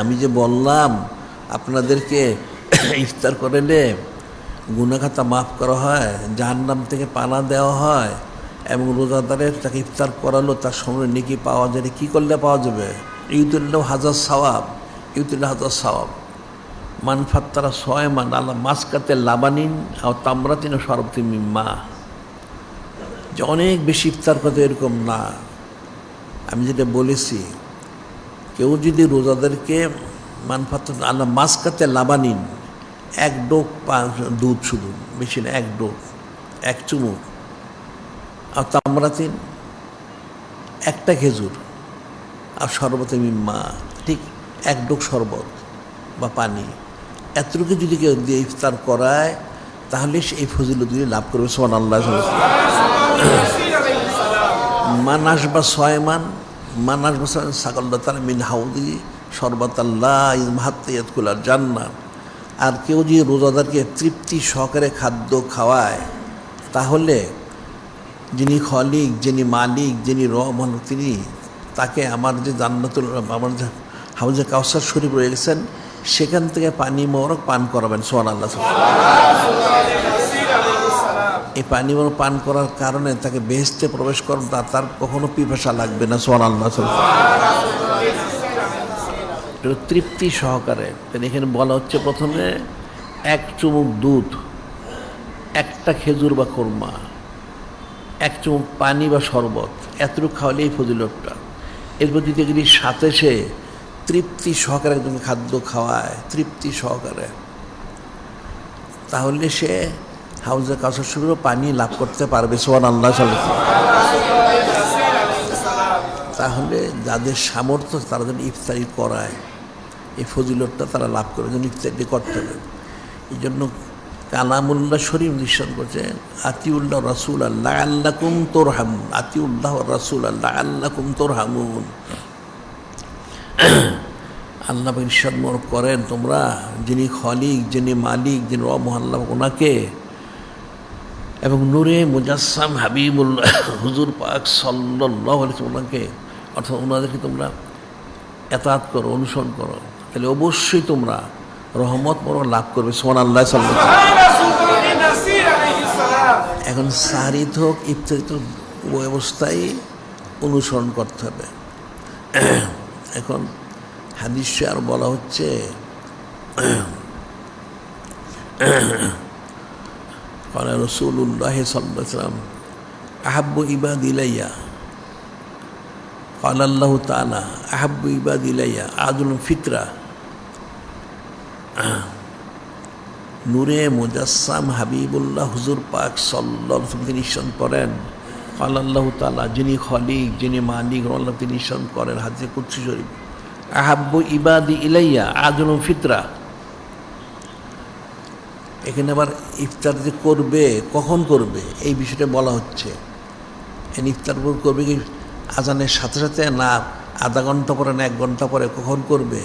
Speaker 1: আমি যে বললাম আপনাদেরকে ইফতার করলে গুনাহ খাতা মাফ করা হয়, জাহান্নাম থেকে পানা দেওয়া হয়, এবং রোজাদারের তাকে ইফতার করালো তার সঙ্গে নেকি পাওয়া যায়। কী করলে পাওয়া যাবে? ইউতিল্লাহু হাযাস সাওয়াব, ইউতিল্লাহু হাযাস সাওয়াব মান ফাত্তারা সায়মান আলা মাসকাতে লাবানিন আও তামরাতিন শরবতিন মিন মা। যে অনেক বেশি ইফতার করতে এরকম না, আমি যেটা বলেছি, কেউ যদি রোজাদেরকে মান ফাত্তারা আলা মাসকাতে লাবানিন, এক ডোক দুধ, শুধু বেশি না, এক ডোক, এক চুমুক, আর তামরাতিন একটা খেজুর, আর শরবতে মিম্মা ঠিক এক ডোক শরবত বা পানি, এতটুকু যদি কেউ দিয়ে ইফতার করায় তাহলে সে এই ফজিলতগুলি লাভ করবে। সুবহানাল্লাহ। মান আসবা সয়মান, মান আসবা সাকাল্লাহ তাআলা মিন হাউদি শরবাতাল্লাহ মাহাত্তায়াতকুলার জান্নাত। আর কেউ যদি রোজাদারকে তৃপ্তি সহকারে খাদ্য খাওয়ায় তাহলে যিনি খলিক, যিনি মালিক, যিনি রহমান, তিনি তাকে আমার যে জান্নাতুল, আমার যে হাউজে কাউসার শরীফ রয়ে গেছেন সেখান থেকে পানি মোবারক পান করাবেন। সুবহানাল্লাহ। এই পানি মোবারক পান করার কারণে তাকে বেহেশতে প্রবেশ করেন, তার কখনো পিপাসা লাগবে না। সুবহানাল্লাহ। তৃপ্তি সহকারে। এখানে বলা হচ্ছে প্রথমে এক চুমুক দুধ, একটা খেজুর বা কোরমা, এক চুমুক পানি বা শরবত, এতটুকু খাওয়ালে এই ফজিলতটা। এরপর যদি সাথে সে তৃপ্তি সহকারে একদম খাদ্য খাওয়ায়, তৃপ্তি সহকারে, তাহলে সে হাউজে কাউসার শুরু পানি লাভ করতে পারবে। সুবহানাল্লাহ। তাহলে যাদের সামর্থ্য তারা যেন ইফতারি করায়, এই ফজিলতটা তারা লাভ করে, যেন ইফতারি করতে হবে। এই জন্য কালামুল্লাহ শরীফ নিঃসরণ করছে আতিউল্লাহ রাসূল আল্লাহ আল্লাকুম তুরহামুন, আতিউল্লাহ রাসূল আল্লাহ আল্লাকুম তুরহামুন। আল্লাহ ইরশাদ করেন, তোমরা যিনি খলিক, যিনি মালিক, যিনি রহমাল্লাহ ওনাকে, এবং নূরে মুজাসসাম হাবিবুল্লাহ হুজুর পাক সাল্লাল্লাহু আলাইহি ওয়াসাল্লামকে, অর্থাৎ ওনাদেরকে তোমরা এতাত করো, অনুসরণ করো, তাহলে অবশ্যই তোমরা রহমত বড় লাভ করবে। সুবহানাল্লাহ। এখন সাহারিত হোক ইফতারিত হোক উভয় অবস্থায় অনুসরণ করতে হবে। এখন হাদিসে আর বলা হচ্ছে قال رسول الله صلى الله عليه وسلم أحب عباد إلي، قال الله تعالى أحب عباد إلي عادل الفطرة। নূরে মুজাসসাম হাবিবুল্লাহ হুজুর পাক সাল্লাল্লাহু আলাইহি ওয়াসাল্লাম তিনি ইরশাদ করেন, قال الله تعالى যিনি খলিক, যিনি মালিক, আল্লাহ তিনি ইরশাদ করেন হাদিসে কুদসি শরীফ, আহাব্বু ইবাদি ইলাইয়া আদলুল ফিতরা। এখানে আবার ইফতার যে করবে, কখন করবে এই বিষয়টা বলা হচ্ছে। ইফতার করবে কি আজানের সাথে সাথে, না আধা ঘন্টা পরে, না 1 ঘন্টা পরে, কখন করবে?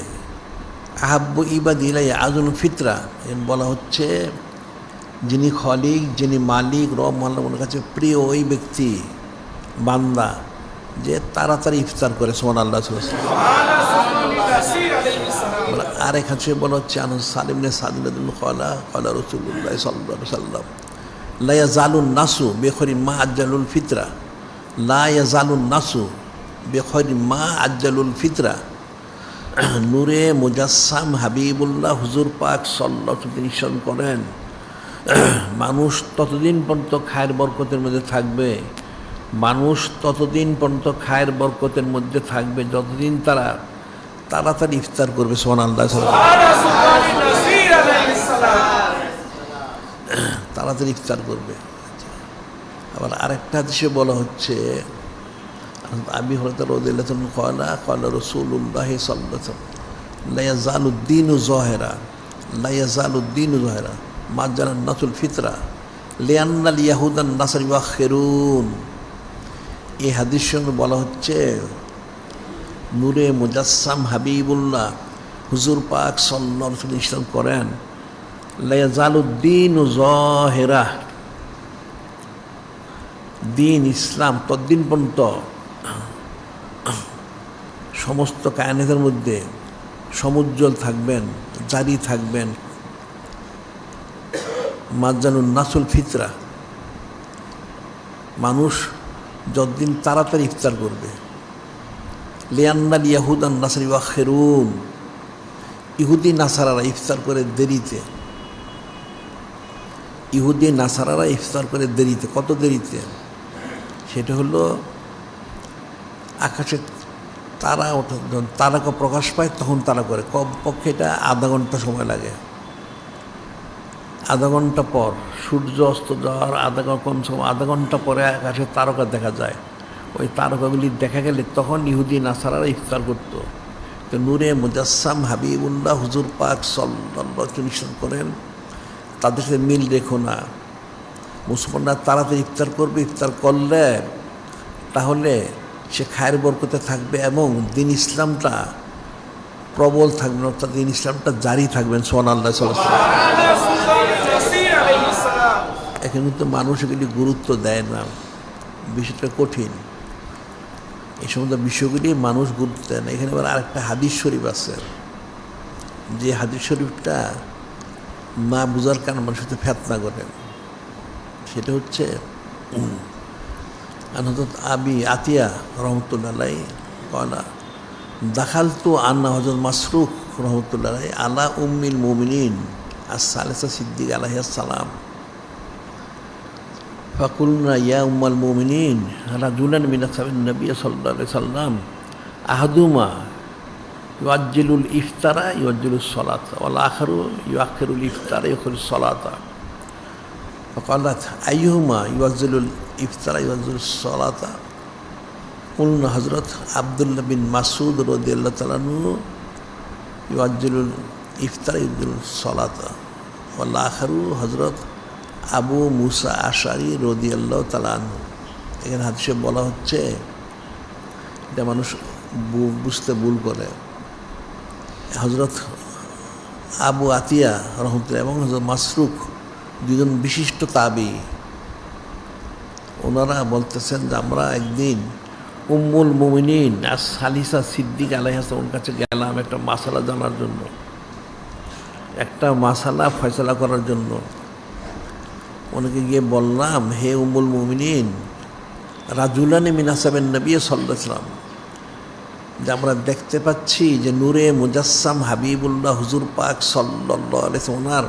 Speaker 1: আহাব্বু ইবাদি ইলাইয়া আদলুল ফিতরা বলা হচ্ছে যিনি খলিক, যিনি মালিক, রব মোহাল্লার কাছে প্রিয় ওই ব্যক্তি, বান্দা যে তাড়াতাড়ি ইফতার করে। সুবহানাল্লাহ। আর এক হাদিসে বলা হচ্ছে আনাস সালিম ইবনে সাদ রাদিয়াল্লাহু ক্বালা ক্বালা রাসূলুল্লাহ সাল্লাল্লাহু আলাইহি ওয়াসাল্লাম লা ইয়াজালুন নাসু বিখাইরি মা আজ্জালুল ফিতরা, লা ইয়াজালুন নাসু বিখাইরি মা আজ্জালুল ফিতরা। নূরে মুজাসসাম হাবিবুল্লাহ হুজুর পাক সাল্লাল্লাহু আলাইহি ওয়াসাল্লাম ইরশাদ করেন, মানুষ ততদিন পর্যন্ত খায়ের বরকতের মধ্যে থাকবে, মানুষ ততদিন পর্যন্ত খায়ের বরকতের মধ্যে থাকবে যতদিন তারা তাড়াতাড়ি ইফতার করবে। সুবহানাল্লাহ। তাড়াতাড়ি ইফতার করবে। আবার আরেকটা হাদিসে বলা হচ্ছে আবি হুরায়রা রাদিয়াল্লাহু আনহু ক্বালা ক্বালা রাসূলুল্লাহ সাল্লাল্লাহু আলাইহি ওয়াসাল্লাম লা ইয়াজালুদ দীনু যাহিরা, লা ইয়াজালুদ দীনু যাহিরা, মাজ্জানান নাসুল ফিতরা লিয়ান্নাল ইয়াহুদান নাসার ইউআখিরুন। এই হাদিস সঙ্গে বলা হচ্ছে নূরে মুজাসসাম হাবিবুল্লাহ হুজুর পাক সাল্লাল্লাহু আলাইহি ওয়াসাল্লাম ইসলাম করেন লা ইয়াজালুদ্দীন যাহিরা, দিন ইসলাম তদ্দিন পর্যন্ত সমস্ত কায়নাতের মধ্যে সমুজ্জ্বল থাকবেন, জারি থাকবেন। মাজ্জানুন নাসুল ফিতরা, মানুষ যতদিন তাড়াতাড়ি ইফতার করবে। লিয়ান্নাল ইয়াহুদান নাসার ইউআখিরুন, ইহুদি নাসারারা ইফতার করে দেরিতে। ইহুদি নাসারারা ইফতার করে দেরিতে। কত দেরিতে? সেটা হলো আকাশে তারা ওঠে, যখন তারাকে প্রকাশ পায় তখন তারা করে। কমপক্ষে এটা আধা ঘন্টা সময় লাগে। আধা ঘন্টা পর সূর্য অস্ত যাওয়ার আধা ঘন্টা পরে আকাশে তারকা দেখা যায়। ওই তারকাগুলি দেখা গেলে তখন ইহুদি নাসারারা ইফতার করতো। তো নূরে মুজাসসাম হাবিবুল্লাহ হুজুর পাক সাল্লাল্লাহু আলাইহি ওয়াসাল্লাম করেন, তাদের সাথে মিল রেখো না। মুসলমানরা তাড়াতাড়ি ইফতার করবে, ইফতার করলে তাহলে সে খায়ের বরকতে থাকবে এবং দিন ইসলামটা প্রবল থাকবে, অর্থাৎ দিন ইসলামটা জারি থাকবেন। সুবহানাল্লাহ সাল্লাল্লাহু আলাইহি ওয়াসাল্লাম। এখানে কিন্তু মানুষ এগুলি গুরুত্ব দেয় না, বিষয়টা কঠিন। এই সমস্ত বিষয়গুলি মানুষ গুরুত্ব দেয় না। এখানে আবার আরেকটা হাদিস শরীফ আছে, যে হাদিস শরীফটা না বুঝার কারণে মানুষ সাথে ফেতনা করেন। সেটা হচ্ছে হযরত আবি আতিয়া রহমতুল্লাহ আলাইহি কলা দাখালতু আন্না হযরত মাসরুক রহমতুল্লাহ আলাইহি আলা উম্মিল মুমিনিন as-সালিসা সিদ্দিক আলাইহিস সালাম ফাকুলনা ইয়া উম্মাল মুমিনিন রাজুলান মিন আসহাবিন নবী সাল্লাল্লাহু আলাইহি সাল্লাম আহাদুমা ইউআজ্জিলুল ইফতারা ইউআজ্জিলুস সালাতা ওয়াল আখারু ইউআখিরুল ইফতারা ইউআখিরুস সালাতা فقالت أيهما يوزل الإفطار يوزل الصلاة؟ قلنا حضرت عبد الله بن مسعود رضي الله تعالى عنه يوزل الإفطار يوزل الصلاة والآخر حضرت আবু মুসা আশারি রাদিয়াল্লাহু তাআলা আনহু। এখানে হাদিসে বলা হচ্ছে, এটা মানুষ বুঝতে ভুল করে। হযরত আবু আতিয়া রহমতুল্লাহ এবং হযরত মাসরুক দুজন বিশিষ্ট তাবি, ওনারা বলতেছেন যে আমরা একদিন উম্মুল মুমিনিন as-সালিসা সিদ্দিক আলাইহিস সালামের কাছে গেলাম একটা মাসালা জানার জন্য, একটা মাসালা ফয়সালা করার জন্য। ওনাকে গিয়ে বললাম, হে উম্মুল মুমিনিন রাজুলানি মিন আসহাবিন নবী সাল্লাল্লাহু আলাইহি ওয়াসাল্লাম, যে আমরা দেখতে পাচ্ছি যে নূরে মুজাসসাম হাবিবুল্লাহ হুজুর পাক সাল্লাল্লাহু আলাইহি ওয়াসাল্লাম ওনার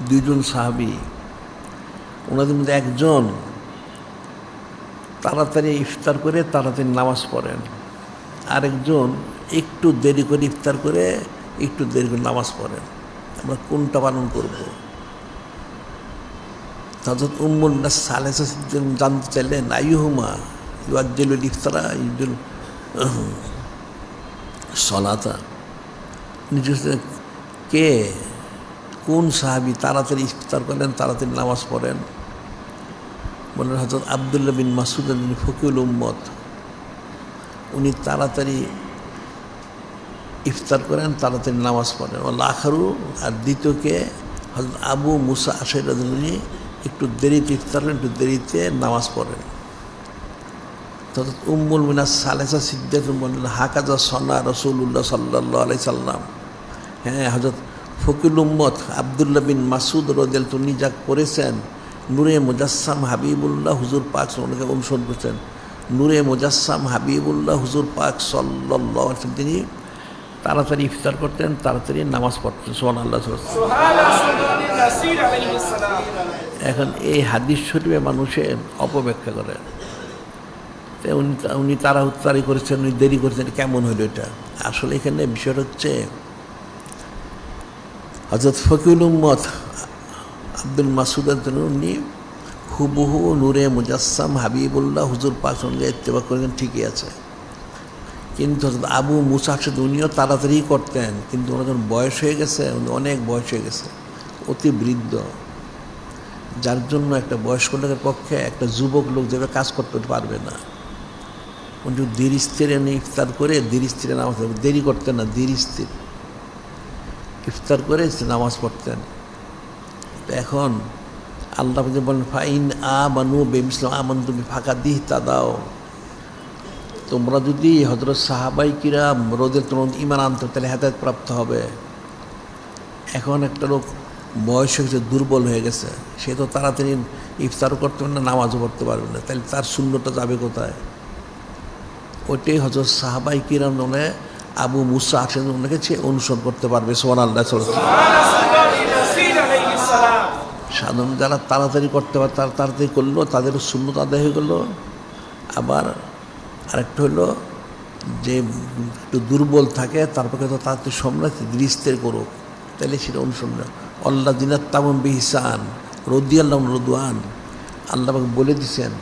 Speaker 1: দুইজন সাহাবী, ওনাদের মধ্যে একজন তাড়াতাড়ি ইফতার করে তাড়াতাড়ি নামাজ পড়েন, আরেকজন একটু দেরি করে ইফতার করে একটু দেরি করে নামাজ পড়েন। আমরা কোনটা পালন করব? হযরত উম্মুল নাস সালেসা জানতে চাইলেন আইয়ুহুমা ইউআজ্জিলুল ইফতারা ইউআজ্জিলুল সালাতা, কে কোন সাহাবী তাড়াতাড়ি ইফতার করেন তাড়াতাড়ি নামাজ পড়েন? বললেন হযরত আব্দুল্লাহ বিন মাসউদ ফকিহুল উম্মত, উনি তাড়াতাড়ি ইফতার করেন তাড়াতাড়ি নামাজ পড়েন। ওয়াল আখারু, আর দ্বিতীয়কে হযরত আবু মুসা আশারী রাদিয়াল্লাহু আনহু একটু দেরিতে ইফতার করেন, একটু দেরিতে নামাজ পড়েন। হযরত উম্মুল মিনাস সালেসা সিদ্দিক বললেন হাকাযা সানা রাসূলুল্লাহ সাল্লাল্লাহু আলাইহি সাল্লাম। হ্যাঁ, হযরত ফকিহুল উম্মত আব্দুল্লাহ বিন মাসউদ রাদিয়াল্লাহু আনহু যা করেছেন, নূরে মুজাসসাম হাবিবুল্লাহ হুজুর পাক ওনাকে অনুসরণ করছেন। নূরে মুজাসসাম হাবিবুল্লাহ হুজুর পাক সাল্লাল্লাহু আলাইহি ওয়াসাল্লাম তিনি তাড়াতাড়ি ইফতার করতেন, তাড়াতাড়ি নামাজ পড়তেন। সুবহানাল্লাহ। এখন এই হাদিস শরীফে মানুষের অপব্যাখ্যা করে, উনি তাড়াহুড়ি করেছেন, উনি দেরি করেছেন, কেমন হইল এটা? আসলে এখানে বিষয়টা হচ্ছে হযরত ফকিহুল উম্মত আব্দুল মাসউদের জন্য উনি হুবহু নূরে মুজাসসাম হাবিবুল্লাহ হুজুর পাক সঙ্গে ইত্তেবা করেন, ঠিকই আছে। কিন্তু হযরত আবু মুসা আশারী উনিও তাড়াতাড়ি করতেন, কিন্তু ওনার যখন বয়স হয়ে গেছে, উনি অনেক বয়স হয়ে গেছে, অতি বৃদ্ধ, যার জন্য একটা বয়স্ক লোকের পক্ষে একটা যুবক লোক যেভাবে কাজ করতে পারবে না। উনি ধীর স্থিরে ইফতার করে ধীর স্থিরে নামাজ পড়তেন, দেরি করতেন না, ধীর স্থির ইফতার করে নামাজ পড়তেন। এখন আল্লাহ বলেন ফাইন আমানু বিমিসলি আমানতুম ফাঁকা দিহ তা দাও, তোমরা যদি হযরত সাহাবাই কিরাম রাদিয়াল্লাহু আনহুম ঈমান আনতে তাহলে হেদায়েত প্রাপ্ত হবে। এখন একটা লোক বয়স হয়েছে, দুর্বল হয়ে গেছে, সে তো তাড়াতাড়ি ইফতারও করতে পারবে না, নামাজও পড়তে পারবে না, তাহলে তার শূন্যটা যাবে কোথায়? ওইটাই হযরত সাহাবাই কিরাম মানে আবু মুসা আশারি ওনাকে সে অনুসরণ করতে পারবে। সুবহানাল্লাহ। সাধারণ যারা তাড়াতাড়ি করতে পারে তারা তাড়াতাড়ি করলো, তাদের সুন্নত আদায় হয়ে গেলো। আবার আরেকটা হলো যে একটু দুর্বল থাকে, তারপরে তো তাড়াতাড়ি সম্রাট দৃষ্টের করুক, তাহলে সেটা অনুসরণ। আল্লাহ দিনাত তামম বিহিসান রদিয়াল্লাহু রদওয়ান, আল্লাহ বলে দিছেন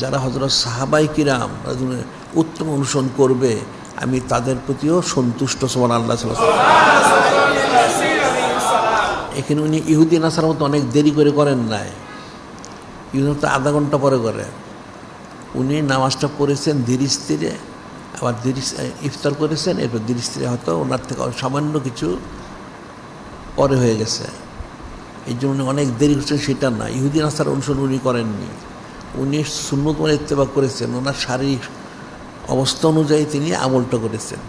Speaker 1: যারা হযরত সাহাবাই কিরাম উত্তম অনুসরণ করবে আমি তাদের প্রতিও সন্তুষ্ট। সুবহানাল্লাহ। এখানে উনি ইহুদি নাসার মতো অনেক দেরি করে করেন নাই, ইহুদি তো আধা ঘন্টা পরে করে। উনি নামাজটা পড়েছেন ধীর স্থিরে, আবার ইফতার করেছেন, এরপর ধীর স্থিরে হয়তো ওনার থেকে সামান্য কিছু পরে হয়ে গেছে, এই জন্য অনেক দেরি করছেন সেটা না। ইহুদি নাসার অনুসরণ উনি করেননি, উনি সুন্নত মানে ইত্তেবা করেছেন, ওনার শারীরিক অবস্থা অনুযায়ী তিনি আমলটা করেছেন।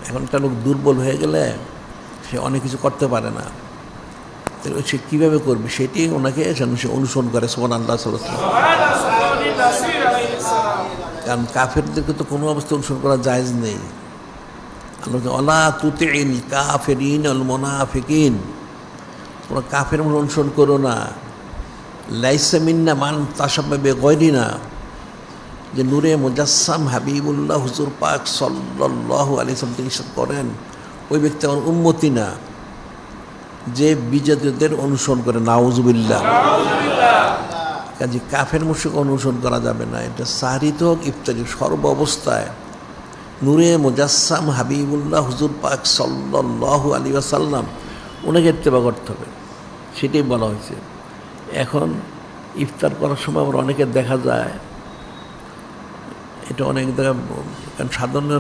Speaker 1: এখন একটা লোক দুর্বল হয়ে গেলে সে অনেক কিছু করতে পারে না, সে কীভাবে করবে সেটি ওনাকে যেন সে অনুসরণ করে। সুবহানাল্লাহ। কারণ কাফেরদেরকে তো কোনো অবস্থা অনুসরণ করা জায়েজ নেই। আল্লাহ ওয়ালা তুতিল কাফিরিন আল মুনাফিকিন, তোমরা কাফের অনুসরণ করো না। লাইসা মিন্না মান তাশাব্বাহা বিগায়রিনা, যে নূরে মুজাসসাম হাবিবুল্লাহ হুজুর পাক সাল্লাল্লাহু আলাইহি ওয়াসাল্লাম তিনি ইরশাদ করেন ওই ব্যক্তি আমার উম্মতি না যে বিজাতীয়দের অনুসরণ করে। নাউজুবিল্লাহ। কাজে কাফের মুশরিক অনুসরণ করা যাবে না। এটা সাহরিত হোক ইফতারি, সর্ব অবস্থায় নূরে মুজাসসাম হাবিবুল্লাহ হুজুর পাক সাল্লাল্লাহু আলাইহি ওয়াসাল্লাম ওনাকে ইত্তেবা করতে হবে, সেটাই বলা হয়েছে। এখন ইফতার করার সময় আবার অনেকের দেখা যায়, এটা অনেক জায়গায়, কারণ সাধারণ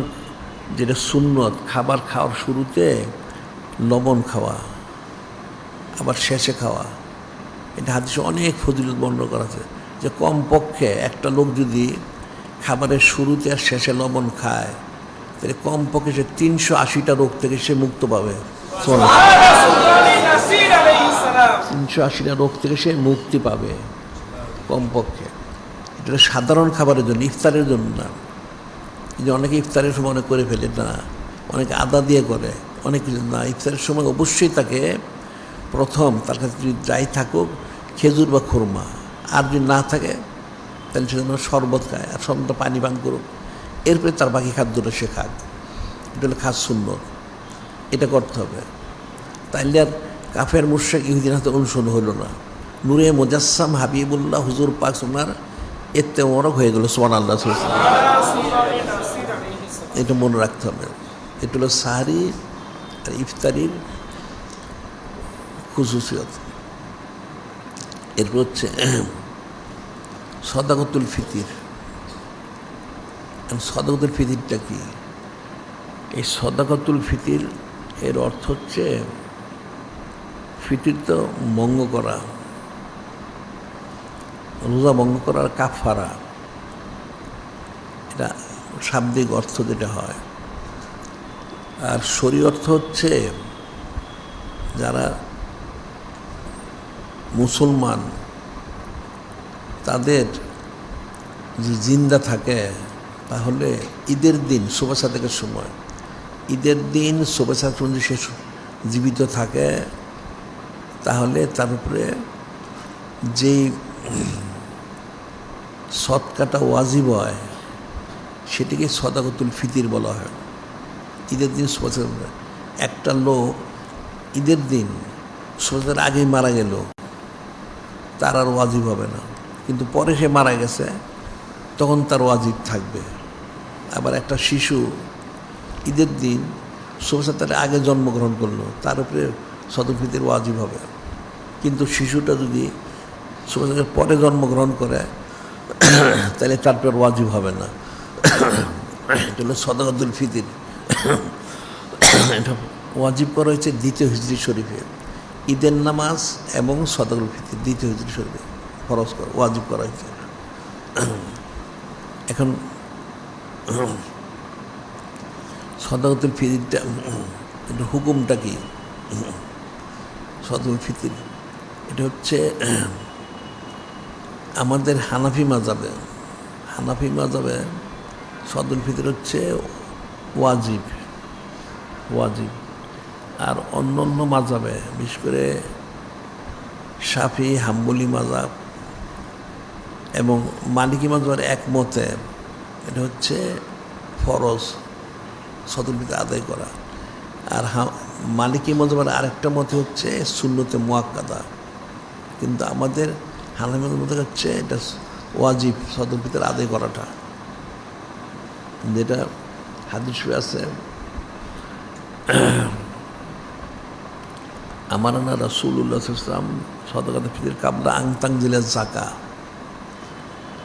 Speaker 1: যেটা সুন্নত খাবার খাওয়ার শুরুতে লবণ খাওয়া, আবার শেষে খাওয়া, এটা হাদিসে অনেক ফজিলত বর্ণনা করা আছে যে কমপক্ষে একটা লোক যদি খাবারের শুরুতে আর শেষে লবণ খায় তাহলে কমপক্ষে সে 380টা রোগ থেকে সে মুক্ত পাবে। 380টা রোগ থেকে সে মুক্তি পাবে কমপক্ষে। এটা সাধারণ খাবারের জন্য, ইফতারের জন্য না। যে অনেকে ইফতারের সময় অনেক করে ফেলে না, অনেকে আদা দিয়ে করে, অনেক কিছু না। ইফতারের সময় অবশ্যই তাকে প্রথম তার কাছে যদি যাই থাকুক খেজুর বা খুরমা, আর যদি না থাকে তাহলে সেজন্য শরবত খায়, আর শরবতটা পানি পান করুক, এরপরে তার বাকি খাদ্যটা সে খাক। এটা হলো খাস সুন্নত, এটা করতে হবে। তাইলে আর কাফের মুশরিক ইহুদির হাতে অনুসরণ হলো না। নূরে মুজাসসাম হাবিবুল্লাহ হুজুর পাক ওনার এতে মরক হয়ে গেল। সুবহানাল্লাহ। এটা মনে রাখতে হবে। এটা হলো সাহরি আর ইফতারির খুসুসিয়ত। এরপর হচ্ছে সাদাকাতুল ফিতির। সাদাকাতুল ফিতিরটা কি? এই সাদাকাতুল ফিতির এর অর্থ হচ্ছে ফিতির তো ভঙ্গ করা, রোজা ভঙ্গ করার কাফারা, এটা শাব্দিক অর্থ যেটা হয়। আর শরীর অর্থ হচ্ছে যারা মুসলমান তাদের যে জিন্দা থাকে, তাহলে ঈদের দিন শোভা সাদেকের সময়, ঈদের দিন শোভা সাদেকের যদি সে জীবিত থাকে তাহলে তার উপরে যেই সদকাটা ওয়াজিব হয় সেটিকে সাদাকাতুল ফিতির বলা হয়। ঈদের দিন শোভা, একটা লোক ঈদের দিন শোভার আগেই মারা গেল, তার আর ওয়াজিব হবে না, কিন্তু পরে সে মারা গেছে তখন তার ওয়াজিব থাকবে। আবার একটা শিশু ঈদের দিন শোভা তার আগে জন্মগ্রহণ করলো, তার উপরে সাদাকাতুল ফিতির ওয়াজিব হবে। কিন্তু শিশুটা যদি সুবাদের পরে জন্মগ্রহণ করে তাহলে তারপর ওয়াজিব হবে না। এটা হলো সদকাতুল ফিতির। এটা ওয়াজিব করা হয়েছে দ্বিতীয় হিজরি শরীফে, ঈদের নামাজ এবং সদকাতুল ফিতির দ্বিতীয় হিজরি শরীফে ফরজ করা ওয়াজিব করা হয়েছে। এখন সদকাতুল ফিতিরটা এটা হুকুমটা কি? সদকাতুল ফিতির এটা হচ্ছে আমাদের হানাফি মাযহাবে সদকাতুল ফিতির হচ্ছে ওয়াজিব। আর অন্য অন্য মাযহাবে বিশেষ করে শাফি, হাম্বলি মাযহাব এবং মালিকি মাযহাবের একমতে এটা হচ্ছে ফরজ সদকাতুল ফিতির আদায় করা। আর মালিকি মাযহাবের আরেকটা মতে হচ্ছে সুন্নতে মুআক্কাদা। কিন্তু আমাদের হানাফি মাযহাবের মতে হচ্ছে এটা ওয়াজিব সদকাতুল ফিতির আদায় করাটা, যেটা হাদিস আছে আমারানা রাসূলুল্লাহ সাল্লাল্লাহু আলাইহি ওয়াসাল্লাম সদকাতুল ফিতির কাবলা আনতাং দিলা যাকা,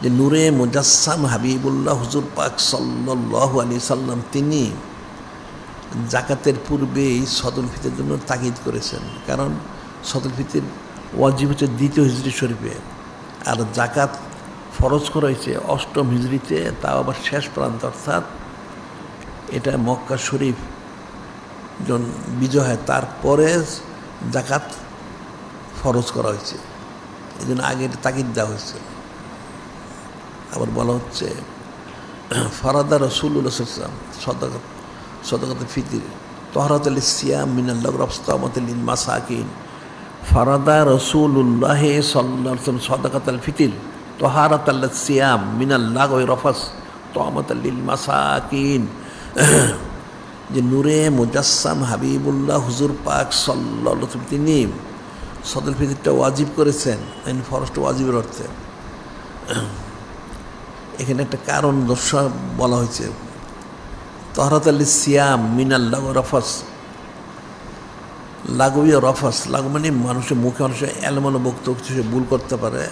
Speaker 1: যে নূরে মুজাসসাম হাবিবুল্লাহ হুজুর পাক সাল্লাল্লাহু আলাইহি সাল্লাম তিনি জাকাতের পূর্বেই সদকাতুল ফিতির জন্য তাকিদ করেছেন। কারণ সদকাতুল ফিতির ওয়াজিব হচ্ছে দ্বিতীয় হিজরি শরীফে, আর জাকাত ফরজ করা হয়েছে অষ্টম হিজরিতে, তাও আবার শেষ প্রান্ত, অর্থাৎ এটা মক্কা শরীফ বিজয় হয় তারপরে জাকাত ফরজ করা হয়েছে, এই জন্য আগে তাকিদ দেওয়া হয়েছে। আবার বলা হচ্ছে ফারাদা রাসূলুল্লাহ সাল্লাল্লাহু আলাইহি ওয়াসাল্লাম সদকাতুল ফিতির তহরাতুল সিয়াম মিনাল্লাহ রাফতামাতুল লিল মাসাকিন। ফারাদা রাসূলুল্লাহ সাল্লাল্লাহু আলাইহি ওয়াসাল্লাম সদকাতুল ফিতির তহরাতুল সিয়াম মিনাল্লাহ ওয়া রাফাস তামাতুল লিল মাসাকিন, যে নূরে মুজাসসাম হাবিবুল্লাহ হুজুর পাক সাল্লাল্লাহু আলাইহি ওয়াসাল্লাম তিনি সদকাতুল ফিতিরটা ওয়াজিব করেছেন। ফরজটা ওয়াজিবের অর্থে এখানে একটা কারণ দর্শা বলা হয়েছে, তহরাতুল সিয়াম মিনাল্লাহ রফাস, লাগবীয় রফাস, লাগু মানে মানুষের মুখে মানুষের এলোমেলো বক্তব্য সে ভুল করতে পারে,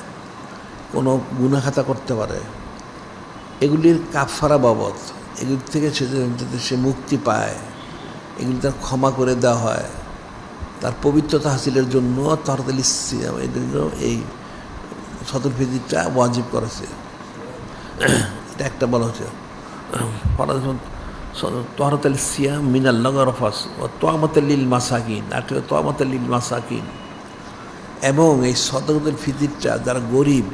Speaker 1: কোনো গুনাহ খাতা করতে পারে, এগুলির কাফারা বাবদ এগুলি থেকে সে মুক্তি পায়, এগুলি তার ক্ষমা করে দেওয়া হয়, তার পবিত্রতা হাসিলের জন্য তহরাতুল সিয়াম এর জন্য এই সদকাতুল ফিতিরটা ওয়াজিব করেছে। এটা একটা বলা হচ্ছে তহরাতুল সিয়াম মিনাল্লাহ রফাস ও তামাতুল লিল মাসাকিন, আর তামাতুল লিল মাসাকিন, এবং এই সদকাতুল ফিতিরটা যারা গরিব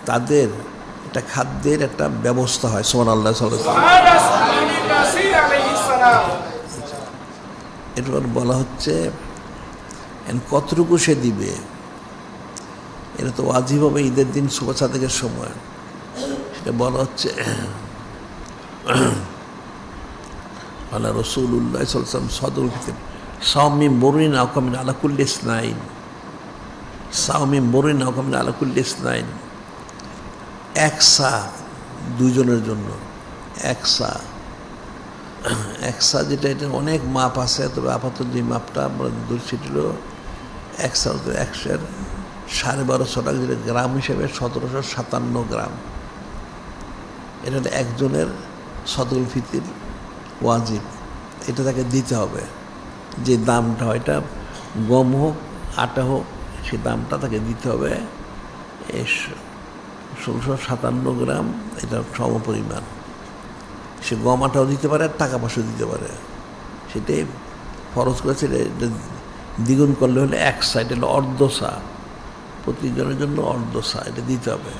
Speaker 1: তাদের একটা খাদ্যের একটা ব্যবস্থা হয়। সুবহানাল্লাহ সাল্লাল্লাহু আলাইহি ওয়াসাল্লাম। এরপর বলা হচ্ছে কতটুকু সে দিবে, এটা তো ওয়াজিব হবে ঈদের দিন সুবহ সাদেকের সময়। সেটা বলা হচ্ছে আল্লাহ রাসূলুল্লাহ সাল্লাল্লাহু আলাইহি ওয়াসাল্লাম সদকাতুল ফিতির সাওমি মুরিন আও কামিন আলা কুল্লি ইসনাইন, সাওমি মুরিন আও কামিন আলা কুল্লি ইসনাইন, এক সা দুইজনের জন্য, এক সা যেটা এটা অনেক মাপ আছে, তবে আপাতত যে মাপটা আমরা ধরছি ছিল এক সা, 1250 টাকা, যেটা গ্রাম হিসেবে 1757 গ্রাম। এটা একজনের সদকাতুল ফিতির ওয়াজিব, এটা তাকে দিতে হবে। যে দামটা হয়, এটা গম হোক আটা হোক, সেই দামটা তাকে দিতে হবে। 1757 গ্রাম, এটা সমপরিমাণ। সে গম আটাও দিতে পারে আর টাকা পয়সা দিতে পারে, সেটাই ফরজ করেছে। এটা দ্বিগুণ করলে হলে এক সা, এটা হলো অর্ধসা, প্রতিজনের জন্য অর্ধসা এটা দিতে হবে।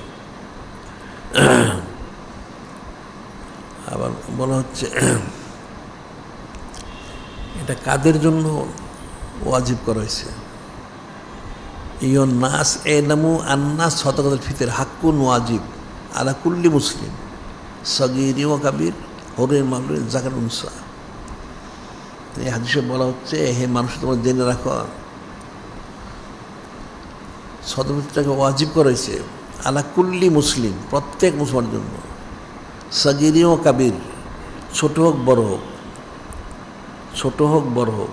Speaker 1: আবার বলা হচ্ছে এটা কাদের জন্য ওয়াজিব করা হয়েছে, ইয়ন নাস এলামু আন্নাস সদকাতুল ফিতির হাক্কুন ওয়াজিব আলা কুল্লি মুসলিম সগীরি ওয়া কাবীর হরির মামলুর যাকাত উনসা। এই হাদিসে বলা হচ্ছে, হে মানুষ তোমরা জেনে রাখো সদকাতুল ফিতিরটাকে ওয়াজিব করা হয়েছে আলা কুল্লি মুসলিম, প্রত্যেক মুসলমানের জন্য, সগীরি ও কাবীর, ছোট হোক বড় হোক,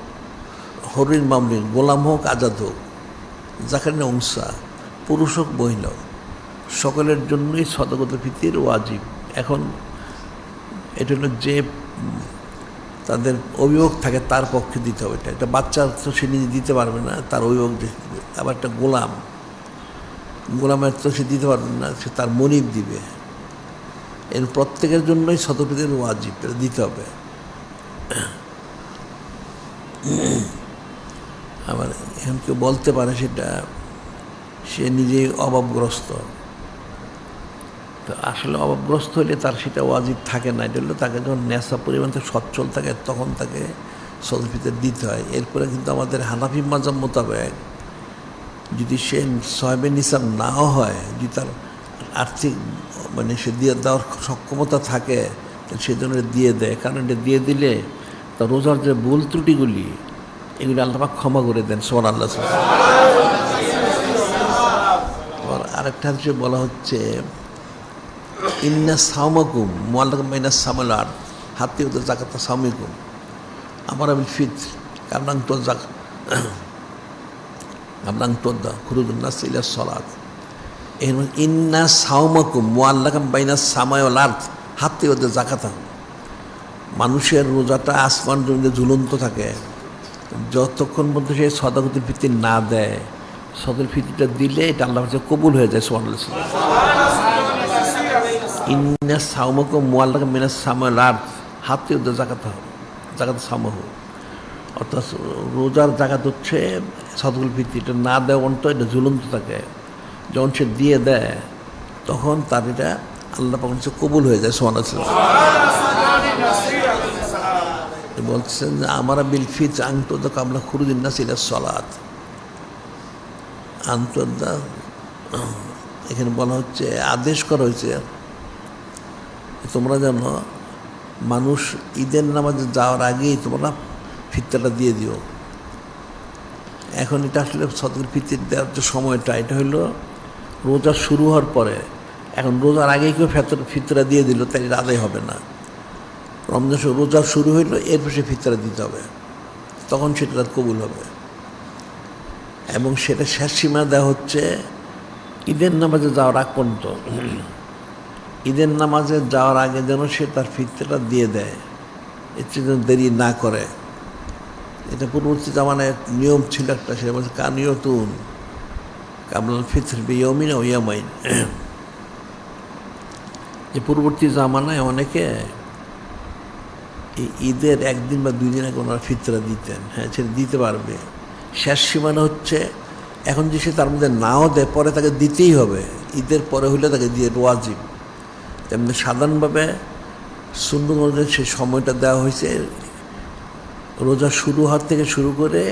Speaker 1: হরির মামলিন, গোলাম হোক আজাদ হোক, জাকারিন উনসা, পুরুষ হোক মহিলা হোক, সকলের জন্যই সদকাতুল ফিতর ওয়াজিব। এখন এটা হলো যে তাদের অভিভাবক থাকে তার পক্ষে দিতে হবে। এটা একটা বাচ্চা তো সে নিজে দিতে পারবে না, তার অভিভাবক দিবে। আবার একটা গোলামের তো সে দিতে পারবে না, সে তার মনিব দিবে। এর প্রত্যেকের জন্যই সদকাতুল ফিতর ওয়াজিব, এটা দিতে হবে। আবার এখন কেউ বলতে পারে সেটা সে নিজেই অভাবগ্রস্ত, তো আসলে অভাবগ্রস্ত হলে তার সেটা ওয়াজিব থাকে না। এটা হলো তাকে যখন নেশা পরিমাণ থেকে সচ্ছল থাকে তখন তাকে সদকাতুল ফিতর দিতে হয়। এরপরে কিন্তু আমাদের হানাফি মাযহাব মোতাবেক যদি সে সাহেবে নিসাব নাও হয়, যদি তার আর্থিক মানে সে দিয়ে দেওয়ার সক্ষমতা থাকে, সেজন্য দিয়ে দেয়। কারণ এটা দিয়ে দিলে তার রোজার যে ভুল ত্রুটিগুলি এগুলি আল্লাহ পাক ক্ষমা করে দেন। সুবহানাল্লাহ। আবার আরেকটা হাদিসে বলা হচ্ছে ইন্না সাওমাকুম মুআল্লাকুম বাইনা সামাল আরদ হাত্তা ইউতা যাকাতা সাওমিকুম আমারা বিল ফিতর কাবলা আন তুদ্দা খুরুজুন নাস ইলা সালাত। ইন্না সাওমাকুম মুআল্লাকুম বাইনা সামাই ওয়াল আরদ হাত্তা ইউতা যাকাতা। মানুষের রোজাটা আসমান জমিনে ঝুলন্ত থাকে যতক্ষণ পর্যন্ত সে সদকাতুল ফিতর না দেয়। সদকাতুল ফিতরটা দিলে এটা আল্লাহর কাছে কবুল হয়ে যায়। সুবহানাল্লাহ। ইন্না সাওমাকুম মুআল্লাকুম বাইনা সামাই ওয়াল আরদ হাত্তা ইউতা যাকাতা সামাহু। অর্থাৎ রোজার জাকাত হচ্ছে সদকাতুল ফিতর, এটা না দেওয়া অন্ত এটা ঝুলন্ত থাকে। যখন সে দিয়ে দেয় তখন তার এটা আল্লাহ পাক কাছে কবুল হয়ে যায়। সুবহানাল্লাহ। বলছেন যে আমারা বিল ফিতর আনতুদ্দা কাবলা খুরুজিন নাস ইলা সালাত। আনতুদ্দা এখানে বলা হচ্ছে, আদেশ করা হয়েছে তোমরা যেন মানুষ ঈদের নামাজে যাওয়ার আগেই তোমরা ফিতরটা দিয়ে দিও। এখন এটা আসলে সদকাতুল ফিতর দেওয়ার যে সময়টা এটা হলো রোজা শুরু হওয়ার পরে। এখন রোজার আগেই কেউ ফিতরা দিয়ে দিল তাই এটা আদায় হবে না। রমজান রোজা শুরু হইল এরপর সে ফিতরা দিতে হবে, তখন সেটা কবুল হবে। এবং সেটা শেষ সীমা দেওয়া হচ্ছে ঈদের নামাজে যাওয়ার আগ পর্যন্ত। ঈদের নামাজে যাওয়ার আগে যেন সে তার ফিতরাটা দিয়ে দেয়, এর চেয়ে যেন দেরি না করে। এটা পূর্ববর্তী জামানায় নিয়ম ছিল একটা, সেটা বলছে কানিয়তুন কাবলাল ফিতর বিয়াউমিন আও ইয়ামাইন। যে পূর্ববর্তী জামানায় অনেকে এই ঈদের একদিন বা 2 দিন আগে ওনারা ফিতরা দিতেন। হ্যাঁ, সেটা দিতে পারবে। শেষ সীমানা হচ্ছে এখন যে সে তার মধ্যে নাও দেয় পরে তাকে দিতেই হবে। ঈদের পরে হলে তাকে দিয়ে ওয়াজিব। তেমনি সাধারণভাবে সুন্নত অনুযায়ী সেই সময়টা দেওয়া হয়েছে রোজা শুরু হওয়ার থেকে শুরু করে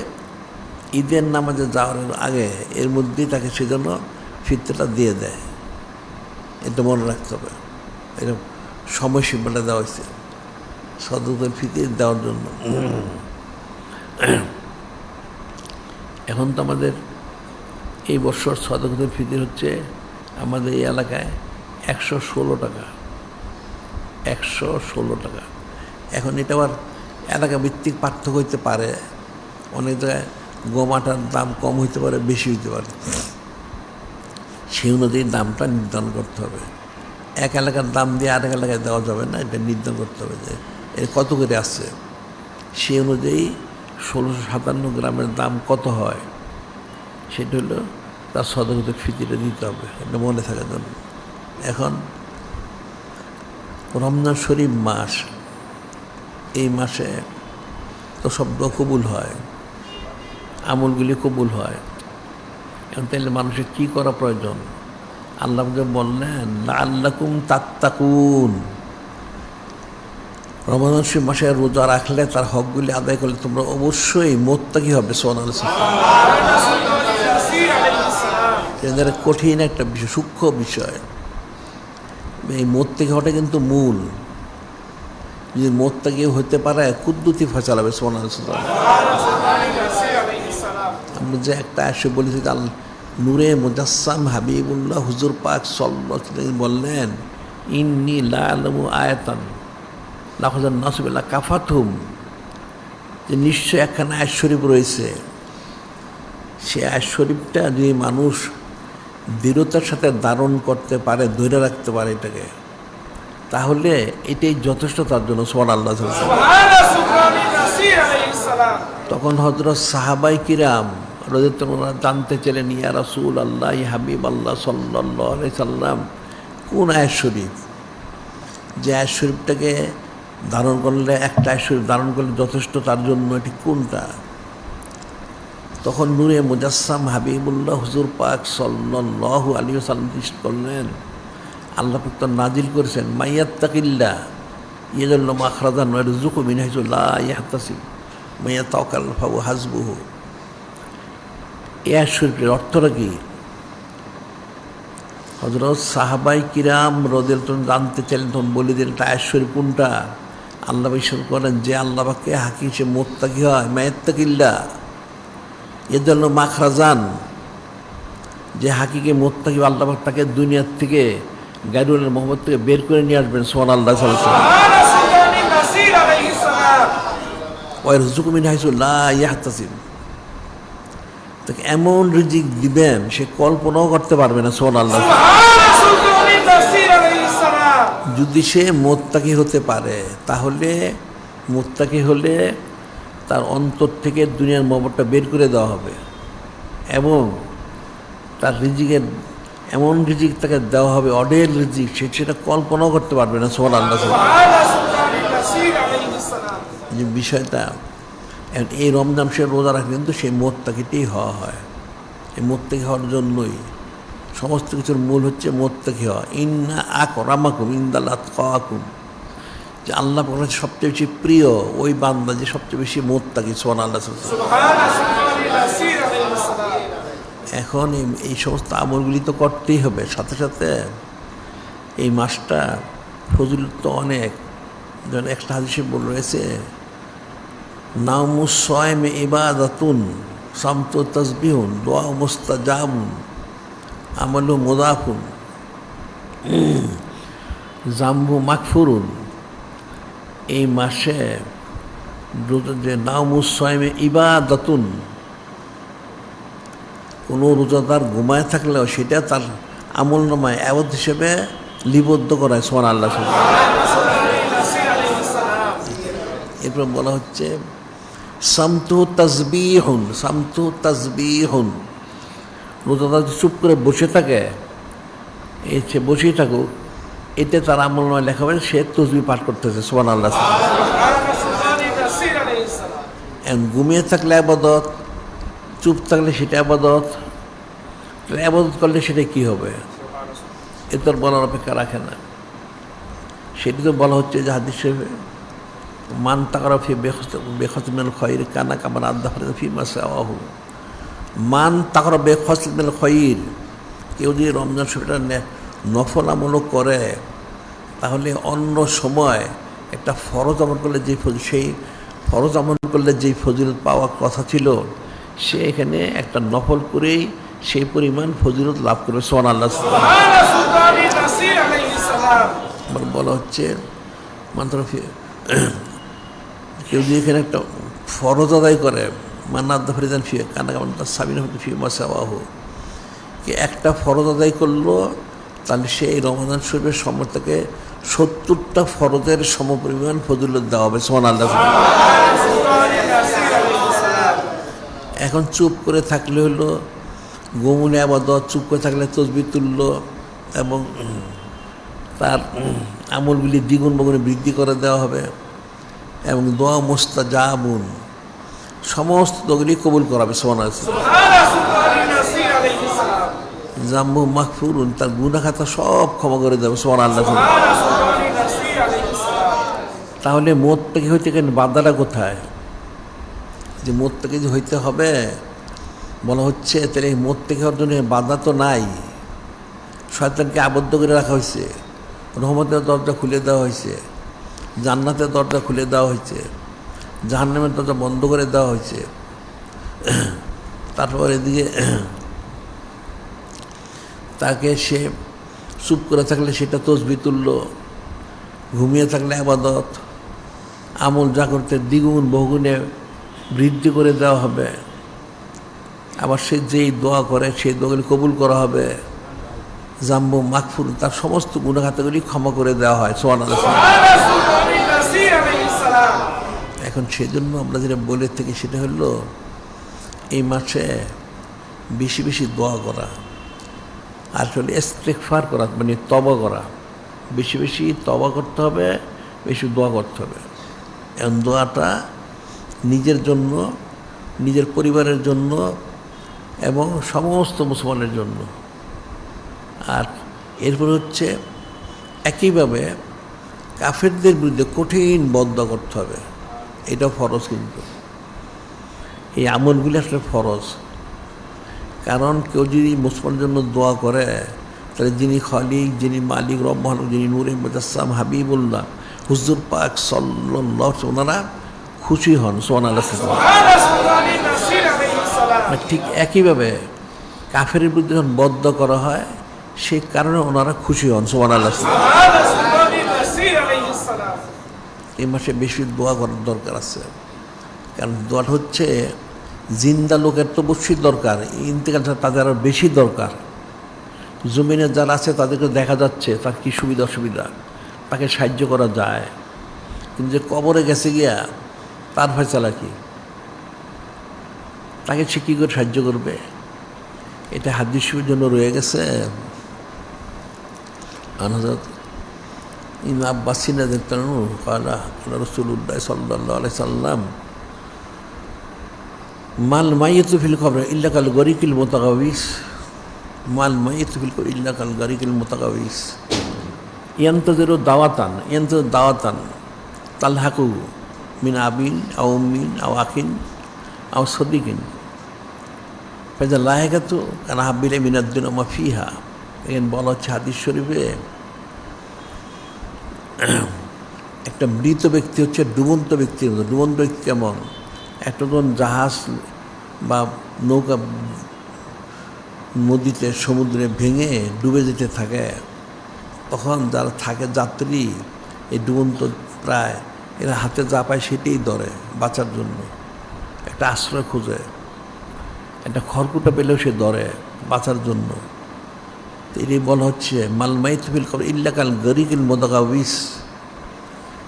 Speaker 1: ঈদের নামাজে যাওয়ার আগে, এর মধ্যেই তাকে সেজন্য ফিতরাটা দিয়ে দেয়। এটা মনে রাখতে হবে। এরকম সময়সীমাটা দেওয়া হয়েছে সদকাতুল ফিতর দেওয়ার জন্য। এখন তো আমাদের এই বছর সদকাতুল ফিতর হচ্ছে আমাদের এই এলাকায় 116 টাকা। 116 টাকা। এখন এটা আবার এলাকা ভিত্তিক পার্থক্য হইতে পারে। অনেক জায়গায় গম আটার দাম কম হইতে পারে, বেশি হইতে পারে। সেই অনুযায়ী দামটা নির্ধারণ করতে হবে। এক এলাকার দাম দিয়ে আরেক এলাকায় দেওয়া যাবে না, এটা নির্ধারণ করতে হবে যে এর কত করে আসছে। সেই অনুযায়ী 1657 গ্রামের দাম কত হয় সেটা হলো তার সদকাতুল ফিতরটা দিতে হবে, এটা মনে থাকার জন্য। এখন রমজান শরীফ মাস, এই মাসে তো সব কবুল হয়, আমলগুলি কবুল হয়। এখন তাহলে মানুষের কী করা প্রয়োজন? আল্লাহকে বললেন লাআল্লাকুম তাত্তাকুন, রমজান শরীফ মাসে রোজা রাখলে তার হকগুলি আদায় করলে তোমরা অবশ্যই মুত্তাকি হবে। সুবহানাল্লাহ। এটা কঠিন একটা বিষয়, সূক্ষ্ম বিষয়। এই মুত্তাকি হওয়াটা কিন্তু মূল। যদি মুত্তাকি হতে পারে কুদ্দুতি ফয়সালা। সুবহানাল্লাহ। আমরা যে একটা আয়াত বলেছি, নূরে মুজাসসাম হাবিবুল্লাহ হুজুর পাক সাল্লাল্লাহু আলাইহি ওয়াসাল্লাম বললেন ইন্নী লা আ'লামু আয়াতান লাফাজান নাসু বিল্লাহ কাফাতুহুম, যে নিশ্চয় একখানা আয়াত শরীফ রয়েছে, সে আয়াত শরীফটা যদি মানুষ দৃঢ়তার সাথে ধারণ করতে পারে, ধরে রাখতে পারে এটাকে, তাহলে এটাই যথেষ্ট তার জন্য। সুবহানাল্লাহ। তখন হযরত সাহাবায়ে কিরাম রাদিয়াল্লাহু আনহুম জানতে চাইলেন, ইয়া রাসূলুল্লাহ, ইয়া হাবিবাল্লাহ সাল্লাল্লাহু আলাইহি সাল্লাম, কোন আয়াত শরীফ, যে আয়াত শরীফটাকে ধারণ করলে, একটা আয়াত শরীফ ধারণ করলে যথেষ্ট তার জন্য, এটি কোনটা? তখন নূরে মুজাসসাম হাবিবুল্লাহ হুজুর পাক সাল্লাল্লাহু আলাইহি ওয়াসাল্লাম করলেন, আল্লাহ পাক তো নাজিল করেছেন, মাইয়াত্তাকিল্লাহ ইয়াজআল মাখরাজান ওয়া ইয়ারযুকহু মিন হাইসু লা ইয়াহতাসিব ওয়া ইয়াতাওয়াক্কাল ফাহুয়া হাসবুহু। এই আয়াত শরীফের অর্থটা কি? হযরত সাহাবায়ে কিরাম রাদিয়াল্লাহু আনহুম জানতে চাইলেন, তখন বলে দিলেন আয়াত শরীফ কোনটা। আল্লাহ বিশ্বাস করেন যে আল্লাহ পাককে হাকি সে মুত্তাকি হয়, মাইয়াত্তাকিল্লাহ ইয়াজআল মাখরাজান, যে হাকিকে মুত্তাকি আল্লাহ পাক তাকে দুনিয়ার থেকে, গায়রুল মুহাম্মদ থেকে বের করে নিয়ে আসবেন। সুবহানাল্লাহ। ওয়া ইয়ারযুকহু মিন হাইসু লা ইয়াহতাসিব, তাকে এমন রিজিক দিবেন সে কল্পনাও করতে পারবে না। সুবহানাল্লাহ। যদি সে মুত্তাকি হতে পারে, তাহলে মুত্তাকি হলে তার অন্তর থেকে দুনিয়ার মোহব্বতটা বের করে দেওয়া হবে, এবং তার রিজিকের এমন রিজিক তাকে দেওয়া হবে, অঢেল রিজিক, সে সেটা কল্পনাও করতে পারবে না। সুবহানাল্লাহ। যে বিষয়টা, এই রমজান সে রোজা রাখলে কিন্তু সেই মুত্তাকিতেই হওয়া হয়। এই মুত্তাকি হওয়ার জন্যই সমস্ত কিছুর মূল হচ্ছে মুত্তাকি হওয়া। ইন্না আকরামাকুম ইনদাল্লাহি আতকাকুম, যে আল্লাহ পাকের সবচেয়ে বেশি প্রিয় ওই বান্দা যে সবচেয়ে বেশি মুত্তাকি। সুবহানাল্লাহ। এখন এই সমস্ত আমলগুলি তো করতেই হবে, সাথে সাথে এই মাসটা ফজিলত তো অনেক। যেমন একটা হাদিসে রয়েছে, নাউমুস সায়মি ইবাদাতুন সামতু তাসবিহুন দুআ মুস্তাজাবুন আমালু মুদাফুন জামবু মাগফুরুন। এই মাসে যে নাউমুস সায়মি ইবাদাতুন, কোনো রোজাদার ঘুমায় থাকলেও সেটা তার আমল নামায় আবাদ হিসেবে লিপিবদ্ধ করায়। সুবহানাল্লাহ। এরপর বলা হচ্ছে সামতু তাসবিহুন, সামতু তাসবিহুন, রোজাদার চুপ করে বসে থাকে, এই সে বসেই থাকুক, এতে তার আমল নামায় লেখা হবে সে তাসবিহ পাঠ করতেছে। সুবহানাল্লাহ। ঘুমিয়ে থাকলে আবাদত, চুপ থাকলে সেটা আবাদত, আবাদত করলে সেটা কী হবে, এ তো বলার অপেক্ষা রাখে না। সেটি তো বলা হচ্ছে যে হাদিস শরীফে, মান তাকারা ফি বেখসমিল খয়র কানা কামান আদা ফি মাসাওয়াহু। মান তাকারা বেখসমিল খয়র, কেউ যদি রমজান শরীফটা নফল আমলও করে, তাহলে অন্য সময় একটা ফরজ আমল করলে যে সেই ফরজ আমল করলে যেই ফজিলত পাওয়ার কথা ছিল, সে এখানে একটা নফল করেই সেই পরিমাণ ফজিলত লাভ করবে। সুবহানাল্লাহ। বলা হচ্ছে মান্ত্রফি, কেউ যদি এখানে একটা ফরজ আদায় করে, মান্নাদ্দা ফরিদান ফিয়ে কানা কামান সাবিনা ফি মাসাওয়াহু, কি একটা ফরজ আদায় করলো, তাহলে সে এই রমজান শরীফের সময় থেকে 70টা ফরজের সমপরিমাণ ফজিলত দেওয়া হবে। সুবহানাল্লাহ। এখন চুপ করে থাকলে হলো গোমনে আবাদত, চুপ করে থাকলে তসবিহ তুলল, এবং তার আমলগুলি দ্বিগুণ বগুণে বৃদ্ধি করে দেওয়া হবে, এবং দোয়া মুস্তাজাবুন, সমস্ত দোয়াগুলি কবুল করাবে। সুবহানাল্লাহ। জাম্বু মাগফুরুন, তার গুনাহ খাতা সব ক্ষমা করে দেবে। সুবহানাল্লাহ। তাহলে মুত্তাকি হইতে গেলে বাধাটা কোথায়? যে মুত্তাকি যে হইতে হবে বলা হচ্ছে, তাহলে এই মুত্তাকি হওয়ার জন্য বাধা তো নাই। শয়তানকে আবদ্ধ করে রাখা হয়েছে, রহমতের দরজা খুলে দেওয়া হয়েছে, জান্নাতের দরজা খুলে দেওয়া হয়েছে, জাহান্নামের দরজা বন্ধ করে দেওয়া হয়েছে। তারপর এদিকে তাকে সে চুপ করে থাকলে সেটা তসবিহ তুলল, ঘুমিয়ে থাকলে আবাদত, আমল যা করতে দ্বিগুণ বহুগুণে বৃদ্ধি করে দেওয়া হবে। আবার সে যেই দোয়া করে সেই দোয়াগুলি কবুল করা হবে। জাম্বু মাগফুর, তার সমস্ত গুনাহগুলি ক্ষমা করে দেওয়া হয়। সুবহানাল্লাহ। এখন সেজন্য আমরা যেটা বলে থাকি সেটা হলো এই মাসে বেশি বেশি দোয়া করা, আর হলো ইস্তিগফার করা, মানে তওবা করা। বেশি বেশি তওবা করতে হবে, বেশি দোয়া করতে হবে। এবং দোয়াটা নিজের জন্য, নিজের পরিবারের জন্য এবং সমস্ত মুসলমানের জন্য। আর এরপর হচ্ছে একইভাবে কাফেরদের বিরুদ্ধে কঠিন বদ্দোয়া করতে হবে, এটাও ফরজ। কিন্তু এই আমলগুলি আসলে ফরজ, কারণ কেউ যদি মুসলমানের জন্য দোয়া করে তাহলে যিনি খালিক, যিনি মালিক, রব্বান, যিনি নূরে মুজাসসাম, হাবিবুল্লাহ, হুজুর পাক সাল্লাল্লাহু আলাইহি ওনারা খুশি হন। সুবহানাল্লাহ। ঠিক একইভাবে কাফের বিরুদ্ধে যখন বদ্দোয়া করা হয় সেই কারণে ওনারা খুশি হন। সুবহানাল্লাহ। এই মাসে বেশি দোয়া করার দরকার আছে, কারণ দোয়াটা হচ্ছে জিন্দা লোকের তো অবশ্যই দরকার, ইন্তেকাল তাদের আরও বেশি দরকার। জমিনে যারা আছে তাদেরকে দেখা যাচ্ছে তার কী সুবিধা অসুবিধা, তাকে সাহায্য করা যায়, কিন্তু যে কবরে গেছে গিয়া তার ফয়সালা কি, তাকে সে কী করে সাহায্য করবে? এটা হাদিস শরীফের জন্য রয়ে গেছে। হযরত ইবনে আব্বাস রাদিয়াল্লাহু আনহু ক্বালা রাসূলুল্লাহ সাল্লাল্লাহু আলাইহি সাল্লাম মাল মাইয়িতু ফিল কবর ইল্লা কাল গরিকিল মুতাগাওয়িস, মাল মাইয়িতু ফিল কবর ইল্লা কাল গরিকিল মুতাগাওয়িস ইয়ান্তাযিরু দাওয়াতান তালহাকু মিন আবিন আও উম্মিন আও আখিন আও সদিকিন ফাইজা লাহিকাতু কানা হাব্বিলা মিনাদ দুনিয়া মা ফিহা। এখানে বলা হচ্ছে হাদিস শরীফে একটা মৃত ব্যক্তি হচ্ছে ডুবন্ত ব্যক্তির মতো। ডুবন্ত ব্যক্তি কেমন? একটা যখন জাহাজ বা নৌকা নদীতে সমুদ্রে ভেঙে ডুবে যেতে থাকে, তখন যারা থাকে যাত্রী, এই ডুবন্ত প্রায় এরা হাতে যা পায় সেটাই ধরে বাঁচার জন্য, একটা আশ্রয় খোঁজে, একটা খড়কুটা পেলেও সে ধরে বাঁচার জন্য। তো এটাই বলা হচ্ছে মাল মাইয়িতু ফিল কবর ইল্লা কাল গরিকিল মুতাগাওয়িস,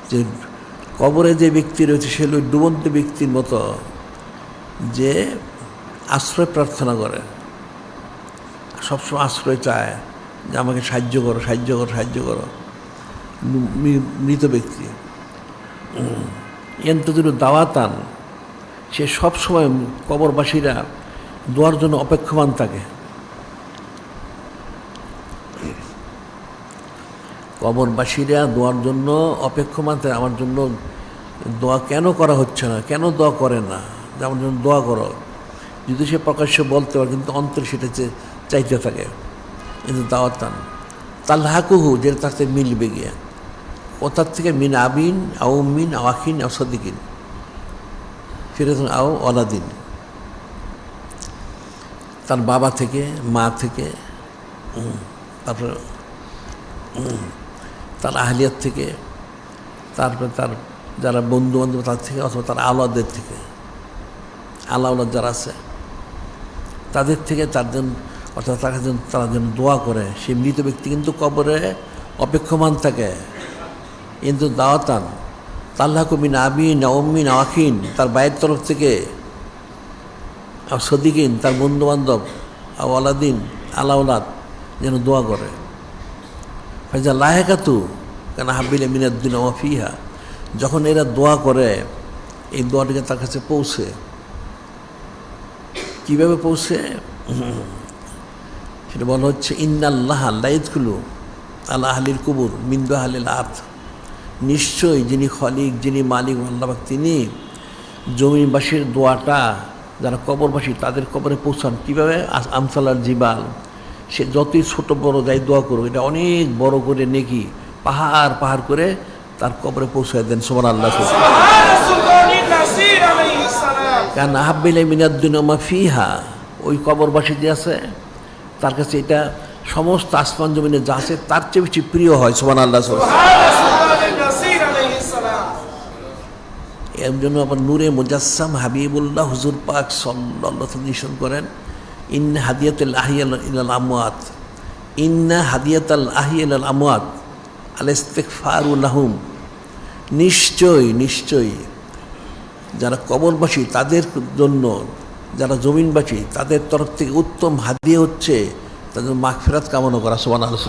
Speaker 1: যে কবরে যে ব্যক্তি রয়েছে সে হল ডুবন্ত ব্যক্তির মতো যে আশ্রয় প্রার্থনা করে, সবসময় আশ্রয় চায় যে আমাকে সাহায্য করো, সাহায্য করো, সাহায্য করো। মৃত ব্যক্তি ইয়ান্তাযিরু দাওয়াতান, সে সবসময় কবরবাসীরা দোয়ার জন্য অপেক্ষমান থাকে। কবরবাসীরা দোয়ার জন্য অপেক্ষমান থাকে, আমার জন্য দোয়া কেন করা হচ্ছে না, কেন দোয়া করে না, যে আমার জন্য দোয়া করো। যদি সে প্রকাশ্যে বলতে পারে, কিন্তু অন্তর সেটা চাইতে থাকে। কিন্তু দাওয়াতান তালহাকুহু, যেটা তার থেকে মিলবে গিয়া, কোথার থেকে মিন আবিন আও উম্মিন আও আখিন আও সদিকিন ফিরাতুন আও ওলাদিন, তার বাবা থেকে, মা থেকে, তারপরে তার আহলিয়াত থেকে, তারপরে তার যারা বন্ধু বান্ধব তার থেকে, অথবা তার আওলাদের থেকে, আওলাদ যারা আছে তাদের থেকে, তার জন্য, অর্থাৎ তারা যেন দোয়া করে। সেই মৃত ব্যক্তি কিন্তু কবরে অপেক্ষমান থাকে। কিন্তু দাওয়াতান তালহাকু মিন আবিন আও উম্মিন আও আখিন, তার বাইরের তরফ থেকে, আর সদিকিন, তার বন্ধু বান্ধব, আও আলাদিন, আলাউলাদ যেন দোয়া করে। ফাইজা লাহিকাতু কানা হাব্বিলা মিনাদ দুনিয়া মা ফিহা, যখন এরা দোয়া করে এই দোয়াটিকে তার কাছে পৌঁছে। কীভাবে পৌঁছে সেটা বলা হচ্ছে ইন্নাল্লাহা লা ইয়াদখুলু আলা আহলিল কুবুর মিন দুআলিল আরদ, নিশ্চয়ই যিনি খালিক, যিনি মালিক আল্লাহ পাক, তিনি জমিনবাসীর দোয়াটা যারা কবরবাসী তাদের কবরে পৌঁছান। কীভাবে? আমসালার জিবাল, সে যতই ছোট বড় যাই দোয়া করুক, এটা অনেক বড় করে নেকি পাহাড় পাহাড় করে তার কবরে পৌঁছায় দেন। সুবহানাল্লাহ। কারণ আহাব্বিলা মিনাদ দুনিয়া মা ফিহা, ওই কবরবাসী যে আছে তার কাছে এটা সমস্ত আসমান জমিনে যা আছে তার চেয়ে বেশি প্রিয় হয়। সুবহানাল্লাহ। এর জন্য আবার নূরে মুজাসসাম হাবিবুল্লাহ হুজুর পাক সাল্লাল্লাহু আলাইহি ওয়াসাল্লাম নিষেধ করেন ইন হাদিয়াতুল আহিয়া ইলাল আমওয়াত, ইন্না হাদিয়াতাল আহিয়াল আল আমওয়াত আল ইস্তিগফারু লাহুম, নিশ্চয়ই যারা কবরবাসী তাদের জন্য, যারা জমিনবাসী তাদের তরফ থেকে উত্তম হাদিয়া হচ্ছে তাদের মাগফিরাত কামনা করা। সুবহানাল্লাহ।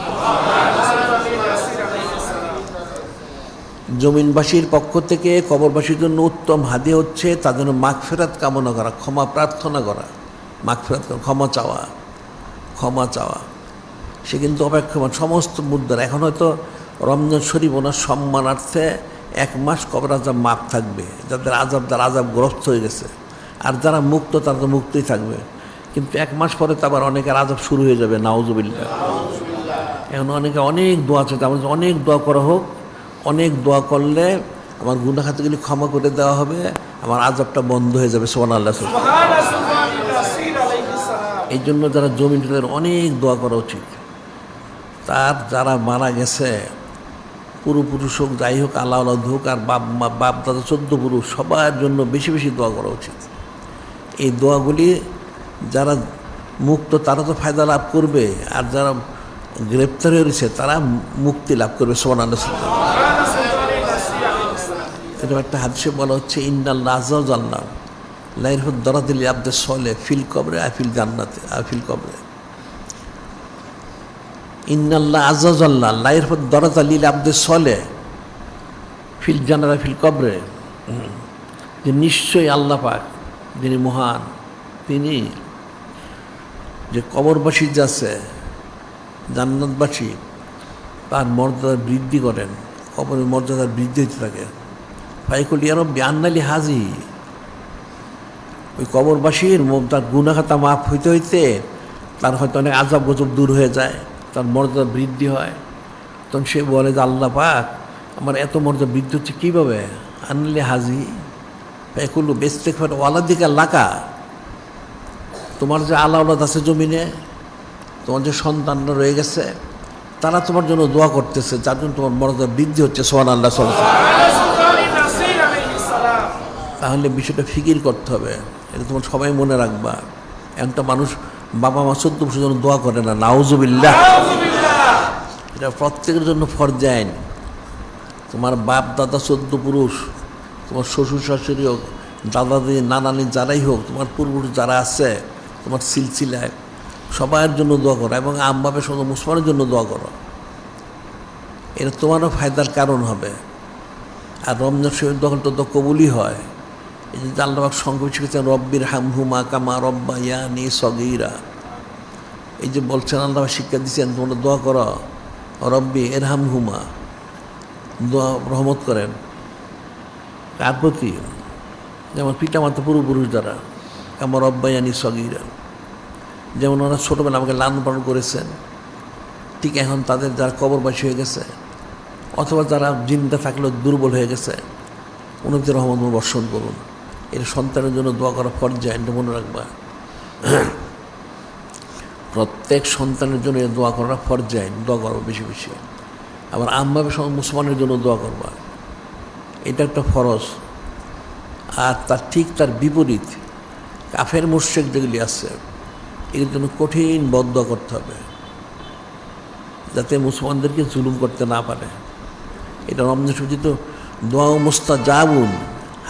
Speaker 1: জমিনবাসীর পক্ষ থেকে কবরবাসীর জন্য উত্তম হাদিয়া হচ্ছে তাদের মাগফিরাত কামনা করা, ক্ষমা প্রার্থনা করা, মাগফিরাত করা, ক্ষমা চাওয়া। সে কিন্তু অপেক্ষমান সমস্ত মুদ্রার। এখন হয়তো রমজান শরীফ ওনার সম্মানার্থে 1 মাস কবর আজাব মাপ থাকবে, যাদের আজাবগ্রস্ত হয়ে গেছে। আর যারা মুক্ত তারা তো মুক্তই থাকবে, কিন্তু 1 মাস পরে তো আবার অনেকের আজাব শুরু হয়ে যাবে। নাউজুবিল্লাহ। এখন অনেকে অনেক দোয়া চাইতে, আমার অনেক দোয়া করা হোক, অনেক দোয়া করলে আমার গুনাহ খাতাগুলি ক্ষমা করে দেওয়া হবে, আমার আজাবটা বন্ধ হয়ে যাবে। সুবহানাল্লাহ। এই জন্য যারা জমিন তাদের অনেক দোয়া করা উচিত। তার যারা মারা গেছে, পূর্বপুরুষ হোক, যাই হোক, আল্লাহ হোক, আর বাপ দাদা 14 পুরুষ, সবার জন্য বেশি বেশি দোয়া করা উচিত। এই দোয়াগুলি যারা মুক্ত তারা তো ফায়দা লাভ করবে, আর যারা গ্রেপ্তার হয়ে রয়েছে তারা মুক্তি লাভ করবে। সুবহানাল্লাহ। এরকম একটা হাদিসে বলা হচ্ছে, ইন্নাল্লাহ আযজা ওয়া জাল্লা লা ইয়ারফা'ু দারাজাতিল আবদিস সালিহ ফিল কবরে আফিল জান্নাতে আফিল কবরে। ইন্নাল্লাহ আযজা ওয়া জাল্লা লা ইয়ারফা'ু দারাজাতিল আবদিস সালিহ ফিল জান্নাতি ফিল কবরে, যে নিশ্চয়ই আল্লাহ পাক যিনি মহান, তিনি যে কবরবাসী যে আছে, জান্নাতবাসী, তার মর্যাদা বৃদ্ধি করেন, কবরের মর্যাদা বৃদ্ধি হতে থাকে। ফাইকুল ইয়া রাব্বি আন্নালি হাজি, ওই কবরবাসীর তার গুনাহ খাতা মাফ হইতে হইতে তার হয়তো অনেক আযাব গজব দূর হয়ে যায়, তার মর্যাদা বৃদ্ধি হয়। তখন সে বলে যে আল্লাহ পাক আমার এত মর্যাদা বৃদ্ধি হচ্ছে কীভাবে? আন্নালি হাজি ফাইকুল ইস্তিগফার ওয়ালাদিকা লাকা, তোমার যে আওলাদ আছে জমিনে, তোমার যে সন্তানরা রয়ে গেছে, তারা তোমার জন্য দোয়া করতেছে, যার জন্য তোমার মর্যাদা বৃদ্ধি হচ্ছে। সুবহানাল্লাহ। তাহলে বিষয়টা ফিকির করতে হবে, এটা তোমার সবাই মনে রাখবা। একটা মানুষ বাবা মা 14 বছর জন্য দোয়া করে না, নাউজুবিল্লাহ। এটা প্রত্যেকের জন্য ফরজ আইন। তোমার বাপ দাদা 14 পুরুষ, তোমার শ্বশুর শাশুড়ি হোক, দাদা দিদি নানানি যারাই হোক, তোমার পূর্বপুরুষ যারা আছে তোমার সিলসিলায়, সবার জন্য দোয়া করো, এবং আম্বাপের সঙ্গে মুসলমানের জন্য দোয়া করো। এটা তোমারও ফায়দার কারণ হবে। আর রমজান শরীফ দখল তো কবুলই হয়। এই যে আল্লাহ পাক সংক্ষেপে শিখেছেন, রব্বির হামহুমা কামা রব্বায়ানি সগীরা। এই যে বলছেন, আল্লাহ শিক্ষা দিচ্ছেন তোমরা দোয়া করো, রব্বি এরহামহুমা, দোয়া রহমত করেন কার প্রতি? যেমন পিতামাতা পূর্বপুরুষ যারা, কামা রব্বায়ানি সগীরা, যেমন ওরা ছোটোবেলা আমাকে লালন পালন করেছেন, ঠিক এখন তাদের যারা কবরবাসী হয়ে গেছে, অথবা যারা জিন্দা থাকলেও দুর্বল হয়ে গেছে, উনাদের রহমত বর্ষণ করুন। এর সন্তানের জন্য দোয়া করা ফরজ, এটা মনে রাখবা। প্রত্যেক সন্তানের জন্য দোয়া করা ফরজ, দোয়া করবা বেশি বেশি। আবার আম্মাবে মুসলমানের জন্য দোয়া করবা, এটা একটা ফরজ। আর তার ঠিক তার বিপরীত কাফের মুশরিক যেগুলি আছে, এর জন্য কঠিন বদদোয়া করতে হবে, যাতে মুসলমানদেরকে জুলুম করতে না পারে। এটা রমজান শরীফে তো দোয়া মুস্তাজাবুন,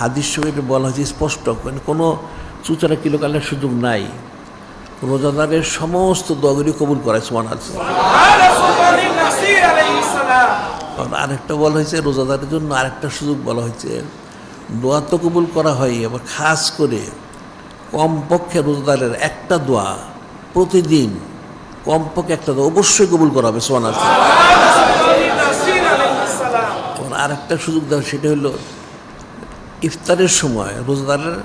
Speaker 1: হাদিস শরীফে বলা হয়েছে স্পষ্ট, কোনো চুচারা কিলোকালের সুযোগ নাই। রোজাদারের সমস্ত দোয়াগুলি কবুল করায়। সুবহানাল্লাহ। আরেকটা বলা হয়েছে রোজাদারের জন্য আরেকটা সুযোগ বলা হয়েছে, দোয়া তো কবুল করা হয়, আবার খাস করে কমপক্ষে রোজাদারের একটা দোয়া প্রতিদিন, কমপক্ষে একটা দোয়া অবশ্যই কবুল করা হবে। সুবহানাল্লাহ। আরেকটা সুযোগ দেওয়া, সেটা হলো ইফতারের সময় রোজাদারের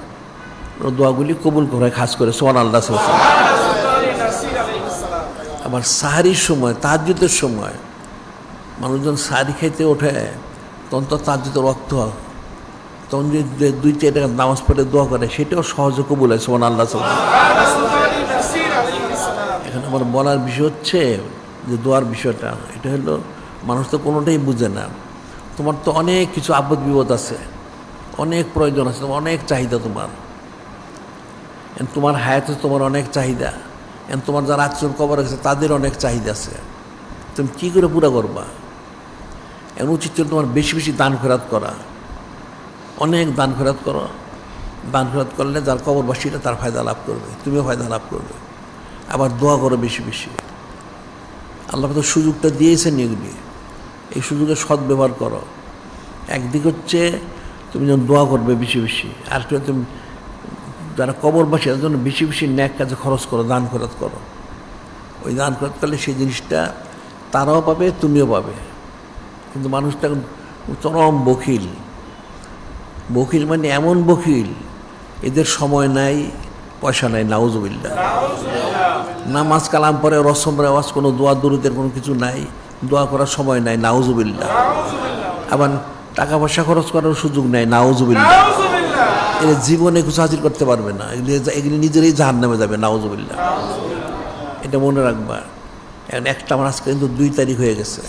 Speaker 1: দোয়াগুলি কবুল করা হয় খাস করে। সুবহানাল্লাহ। আবার সাহারির সময়, তাহাজ্জুদের সময় মানুষজন সাহারি খাইতে ওঠে, তখন তো তাহাজ্জুদের রক্ত হয়, তখন যদি 2-4 টাকা নামাজ পড়ে দোয়া করে, সেটাও সহজে কবুল হয়। সুবহানাল্লাহ। এখানে আমার বলার বিষয় হচ্ছে যে দোয়ার বিষয়টা, এটা হলো মানুষ তো কোনোটাই বুঝে না। তোমার তো অনেক কিছু আপদ বিপদ আছে, অনেক প্রয়োজন আছে, তোমার অনেক চাহিদা, তোমার হায়াতে তোমার অনেক চাহিদা, এখন তোমার যারা আত্মীয় কবর আছে তাদের অনেক চাহিদা আছে, তুমি কী করে পুরো করবা? এখন উচিত ছিল তোমার বেশি বেশি দান খেরাত করা, অনেক দান খেরাত করো। দান খেরাত করলে যার কবরবাসীরা তার ফায়দা লাভ করবে, তুমিও ফায়দা লাভ করবে। আবার দোয়া করো বেশি বেশি, আল্লাহ তো সুযোগটা দিয়েছেন এগুলি, এই সুযোগে সদ্ব্যবহার করো। একদিক হচ্ছে তুমি যখন দোয়া করবে বেশি বেশি, আর তুমি যারা কবরবাসী তাদের জন্য বেশি বেশি ন্যাক কাজে খরচ করো, দান খরচ করো। ওই দান খরচ করলে সেই জিনিসটা তারাও পাবে, তুমিও পাবে। কিন্তু মানুষটা এখন চরম বখিল। বখিল মানে এমন বখিল, এদের সময় নাই, পয়সা নাই, নাউজুবিল্লাহ। নামাজ কালাম পরে রসম রেওয়াজ কোনো দোয়া দরুদের কোনো কিছু নাই, দোয়া করার সময় নাই, নাউজুবিল্লাহ। আবার টাকা পয়সা খরচ করার সুযোগ নাই, নাউজুবিল্লাহ। এর জীবনে কিছু হাজির করতে পারবে না, এগুলি নিজেরাই জাহান্নামে যাবে, নাউজুবিল্লাহ। এটা মনে রাখবা। এখন একটা আমার আজকে কিন্তু 2 তারিখ হয়ে গেছে,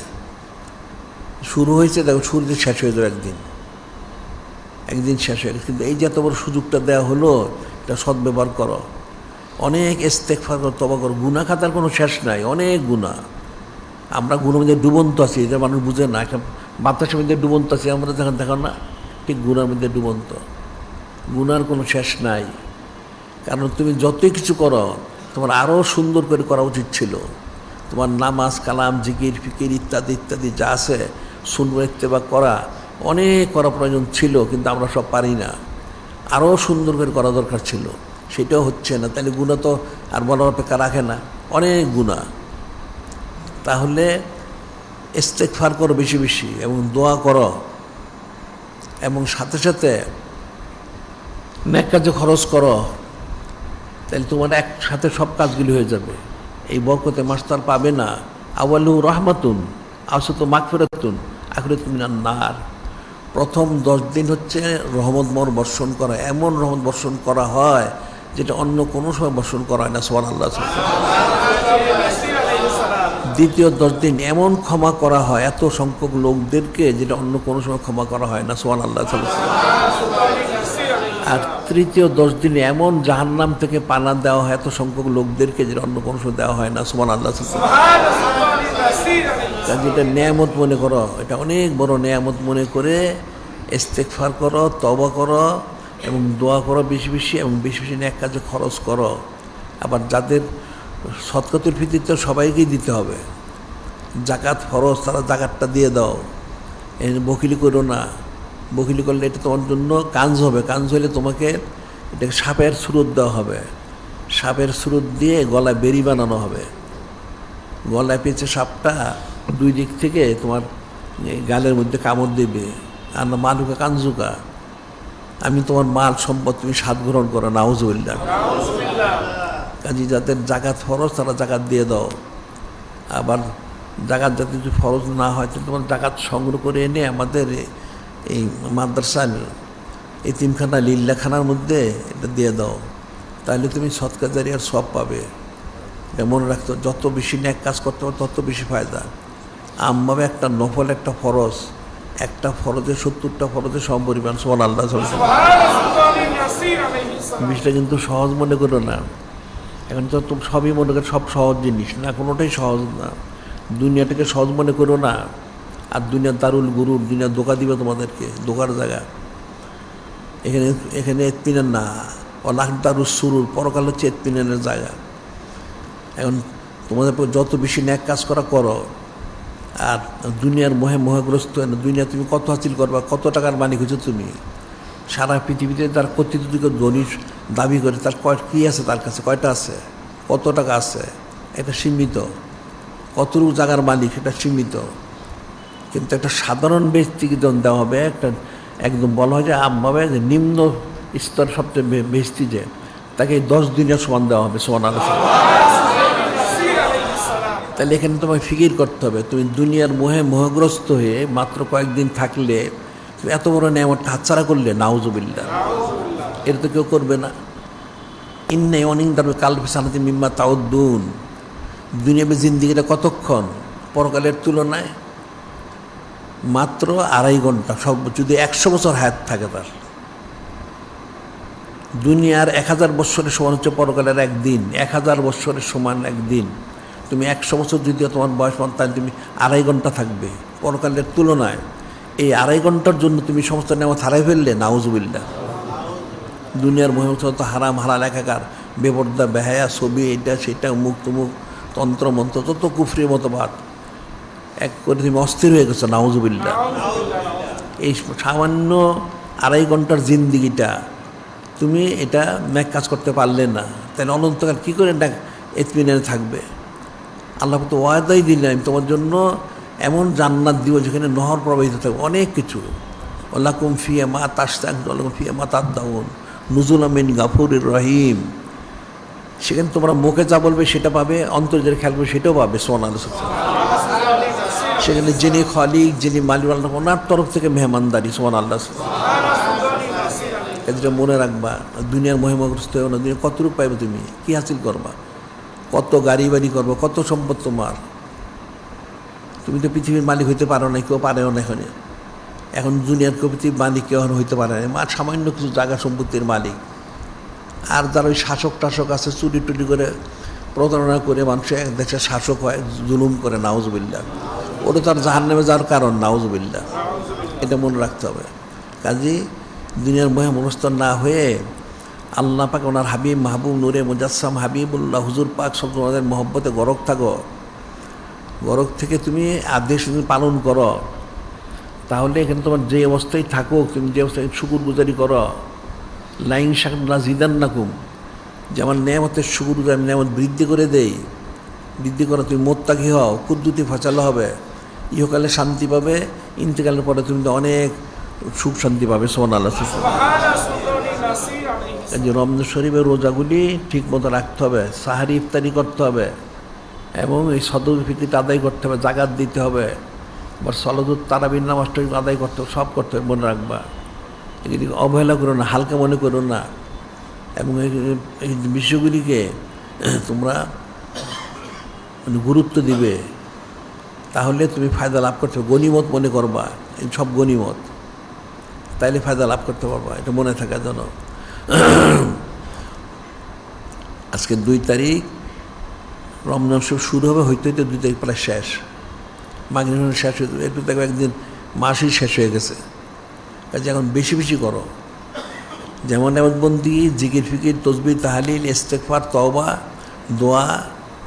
Speaker 1: শুরু হয়েছে, দেখো শুরুতে শেষ হয়ে যাবে একদিন শেষ হয়ে গেছে। কিন্তু এই যে এত বড় সুযোগটা দেওয়া হলো, এটা সদ্ব্যবহার করো। অনেক ইস্তেগফার করো, তওবা করো। গুনাহ খাতার কোনো শেষ নাই, অনেক গুনাহ। আমরা গুনার মধ্যে ডুবন্ত আছি, এটা মানুষ বুঝে না। একটা বাতাসের মধ্যে ডুবন্ত আছি আমরা, দেখো না, ঠিক গুনার মধ্যে ডুবন্ত। গুনার কোনো শেষ নাই। কারণ তুমি যতই কিছু করো, তোমার আরও সুন্দর করে করা উচিত ছিল। তোমার নামাজ কালাম জিকির ফিকির ইত্যাদি ইত্যাদি যা আছে, সুন্নাহ ইত্তেবা করা অনেক করা প্রয়োজন ছিল, কিন্তু আমরা সব পারি না। আরও সুন্দর করে করা দরকার ছিল, সেটাও হচ্ছে না। তাহলে গুনাহ তো আর বলার অপেক্ষা রাখে না, অনেক গুনাহ। তাহলে ইস্তেগফার করো বেশি বেশি, এবং দোয়া করো, এবং সাথে সাথে নেক কাজে খরচ করো। তাহলে তোমার একসাথে সব কাজগুলি হয়ে যাবে। এই বরকতে মাস্টার পাবে না। আওয়ালু রহমাতুন আওসাতু মাগফিরাতুন আখিরাতু মিনান নার। প্রথম 10 দিন হচ্ছে রহমতময় বর্ষণ করা, এমন রহমত বর্ষণ করা হয় যেটা অন্য কোনো সময় বর্ষণ করা হয় না, সুবহানাল্লাহ। দ্বিতীয় 10 দিন এমন ক্ষমা করা হয় এত সংখ্যক লোকদেরকে, যেটা অন্য কোনো সময় ক্ষমা করা হয় না, সুবহানাল্লাহ। আর তৃতীয় 10 দিনে এমন জাহান্নাম থেকে পানা দেওয়া হয় এত সংখ্যক লোকদেরকে, যেটা অন্য কোনো সময় দেওয়া হয় না, সুবহানাল্লাহ। যেটা নেয়ামত মনে করো, এটা অনেক বড় নেয়ামত মনে করে ইস্তেগফার করো, তওবা করো, এবং দোয়া করো বেশি বেশি, এবং বেশি বেশি নেক কাজে খরচ করো। আবার যাদের সদকাতুল ফিতর তো সবাইকেই দিতে হবে, জাকাত ফরজ, তারা জাকাতটা দিয়ে দাও। বকিলি করো না, বকিলি করলে এটা তোমার জন্য কাঞ্জ হবে। কাঞ্জ হলে তোমাকে এটাকে সাপের সুরত দেওয়া হবে, সাপের সুরত দিয়ে গলায় বেরি বানানো হবে। গলায় পেঁচে সাপটা 2 দিক থেকে তোমার গালের মধ্যে কামড় দেবে। আর না মালুকা কাঞ্জুকা, আমি তোমার মাল সম্পদ তুমি স্বাদ গ্রহণ করো, নাউজুবিল্লাহ। কাজী যাদের জাকাত ফরজ তারা জাকাত দিয়ে দাও। আবার জাকাত যাতে যদি ফরজ না হয়, তাহলে তোমার জাকাত সংগ্রহ করে এনে আমাদের এই মাদ্রাসার এতিমখানা লিল্লাখানার মধ্যে এটা দিয়ে দাও। তাহলে তুমি সদকা জারিয়ার সব পাবে। এটা মনে রাখতো, যত বেশি ন্যাক কাজ করতে পারো তত বেশি ফায়দা। আমভাবে একটা নফল, একটা ফরজ, একটা ফরজে 70টা ফরজে সমপরিমাণ, সুবহানাল্লাহ। বিষয়টা কিন্তু সহজ মনে করো না। এখন তো তুমি সবই মনে করো সব সহজ জিনিস না, কোনোটাই সহজ না। দুনিয়াটাকে সহজ মনে করো না। আর দুনিয়ার দারুল গুরুর, দুনিয়া ধোকা দিবে তোমাদেরকে, ধোকার জায়গা। এখানে ইতমিনান না, অলাহ দারুস সুরুর, পরকাল হচ্ছে ইতমিনানের জায়গা। এখন তোমাদের যত বেশি ন্যাক কাজ করা করো, আর দুনিয়ার মোহগ্রস্ত না। দুনিয়া তুমি কত হাসিল করবা, কত টাকার মালিক হচ্ছে তুমি। সারা পৃথিবীতে তার কর্তৃত্বকে ধনী দাবি করে, তার কী আছে, তার কাছে কয়টা আছে, কত টাকা আছে, এটা সীমিত। কতটুকু জায়গার মালিক এটা সীমিত। কিন্তু একটা সাধারণ ব্যক্তিকে যখন দেওয়া হবে, একটা একদম বলা হয় যে আমভাবে যে নিম্ন স্তর সবচেয়ে বেশি, যে তাকে 10 দিনের সমান দেওয়া হবে, সুবহানাল্লাহ। তাহলে এখানে তোমায় ফিকির করতে হবে, তুমি দুনিয়ার মোহগ্রস্ত হয়ে মাত্র কয়েকদিন থাকলে তুমি এত বড় নেয়ামতটা হাতছাড়া করলে, নাউজুবিল্লাহ। এটা তো কেউ করবে না। ইন্নে অনিন্দার কালবি সানাতি মিম্মা তাউদ্দুন। দুনিয়াবে জিন্দিগিটা কতক্ষণ, পরকালের তুলনায় মাত্র 2.5 ঘন্টা। সব যদি 100 বছর হায়াত থাকে তার, দুনিয়ার 1000 বৎসরের সমান হচ্ছে পরকালের একদিন, 1000 বৎসরের সমান একদিন। তুমি 100 বছর যদি তোমার বয়স পান, তাহলে তুমি 2.5 ঘন্টা থাকবে পরকালের তুলনায়। এই 2.5 ঘন্টার জন্য তুমি সমস্ত নেমত হারাই ফেললে, নাউজুবিল্লাহ। দুনিয়ার মহিমত হারাম হালাল একাকার, বেপর্দা বেহায়া, ছবি, এটা সেটা, মুখ তুমুক, তন্ত্রমন্ত্র, তত কুফরি মতবাদ এক করে তুমি অস্থির হয়ে গেছো, নাউজুবিল্লাহ। এই সামান্য 2.5 ঘন্টার জিন্দিগিটা তুমি এটা ন্যাক কাজ করতে পারলে না, তাহলে অনন্তকাল কী করে ইতমিনানে থাকবে? আল্লাহ তো ওয়াদাই দিলেন, আমি তোমার জন্য এমন জান্নাত দিব যেখানে নহর প্রবাহিত থাকবে, অনেক কিছু। ওয়ালাকুম ফিয়া মা তাশতাকুন ওয়ালাকুম ফিয়া মা তাদদাউন নুজুলাম মিন গাফুরির রহিম। সেখানে তোমরা মুখে যা বলবে সেটা পাবে, অন্তর যেটা খেয়াল করবে সেটাও পাবে। সুবহানাল্লাহ। সেখানে যিনি খালিক, যিনি মালিক, আল্লাহ ওনার তরফ থেকে মেহমানদারি। সুবহানাল্লাহ। এটা মনে রাখবা, দুনিয়ার মহিমাগ্রস্ত হয়ে না। দুনিয়া কত রূপ পাইবে, তুমি কী হাসিল করবা, কত গাড়ি বাড়ি করবো, কত সম্পদ তোমার। তুমি তো পৃথিবীর মালিক হইতে পারো না, কেউ পারেও না। এখন দুনিয়ার কেউ পৃথিবীর মালিক কেউ হইতে পারে না, মা সামান্য কিছু জায়গা সম্পত্তির মালিক। আর যারা ওই শাসক টাসক আছে, চুরি টুরি করে প্রতারণা করে মানুষ এক দেশের শাসক হয়, জুলুম করে, নাউজুবিল্লাহ, ওটা তো আর জাহান্নামে যাওয়ার কারণ, নাউজুবিল্লাহ। এটা মনে রাখতে হবে। কাজী দুনিয়ার মহিমনস্ত না হয়ে আল্লাহ পাক ওনার হাবিব মাহবুব নূরে মুজাসসাম হাবিবুল্লাহ হুজুর পাক সব তোমাদের মহব্বতে গরক থাকো। গরক থেকে তুমি আদেশ পালন করো, তাহলে এখানে তোমার যে অবস্থায় থাকো, তুমি যে অবস্থায় শুকুর গুজারি করো। লাইন শাকলা জিদান্নাকুম, যে আমার নেয়ামতের শুকুর গুজারি, নেয়ামত বৃদ্ধি করে দেই, বৃদ্ধি করো। তুমি মোত্তাকি হও, কুদ্দুতি ফচালো হবে, ইহকালে শান্তি পাবে, ইন্তেকালের পরে তুমি তো অনেক সুখ শান্তি পাবে। সুবহানাল্লাহ। যে রমজান শরীফের রোজাগুলি ঠিক মতো রাখতে হবে, সাহারি ইফতারি করতে হবে, এবং এই সদর ফিতরিটা আদায় করতে হবে, জাকাত দিতে হবে, বা সলাতুত তারাবির নামাজটা আদায় করতে হবে, সব করতে হবে। মনে রাখবা, এগুলি অবহেলা করো না, হালকা মনে করো না, এবং এই বিষয়গুলিকে তোমরা গুরুত্ব দিবে, তাহলে তুমি ফায়দা লাভ করতে হবে। গনিমত মনে করবা, এই সব গনিমত, তাইলে ফায়দা লাভ করতে পারবা। এটা মনে থাকার জন্য। আজকে 2 তারিখ, রমজান শুরু হবে, হইতে হইতে 2 তারিখ প্রায় শেষ, মাগরিব শেষ হয়ে যাবে। একটু দেখো একদিন মাসই শেষ হয়ে গেছে। কাজে এখন বেশি বেশি করো, যেমন এমনবন্দি, জিকির ফিকির, তসবিহ, তাহলিল, ইস্তেগফার, তওবা, দোয়া,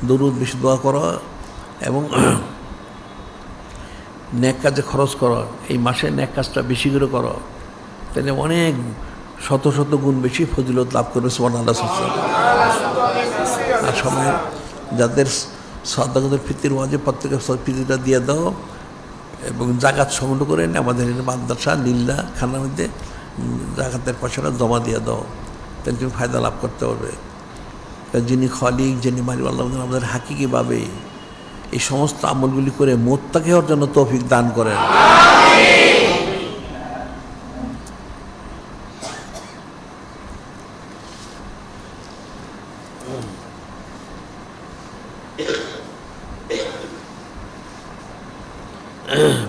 Speaker 1: দরুদ, বেশি দোয়া করো, এবং নেক কাজে খরচ করো। এই মাসে নেক কাজটা বেশি করে করো, তাহলে অনেক শত শত গুণ বেশি ফজিলত লাভ করবে। সুবহানাল্লাহ। আর সময় যাদের সাদাকাতুল ফিতর ওয়াজিব, প্রত্যেকের ফিতরটা দিয়ে দাও, এবং জাকাত সংগ্রহ করে আমাদের মাদ্রাসা লিল্লা খানার মধ্যে জাকাতের পয়সাটা জমা দিয়ে দাও, তাহলে তুমি ফায়দা লাভ করতে পারবে। যিনি খালিক, যিনি মালিক, আল্লাহ আমাদের হাকিকিভাবে এই সমস্ত আমলগুলি করে মোত্তাকি হওয়ার জন্য তৌফিক দান করেন।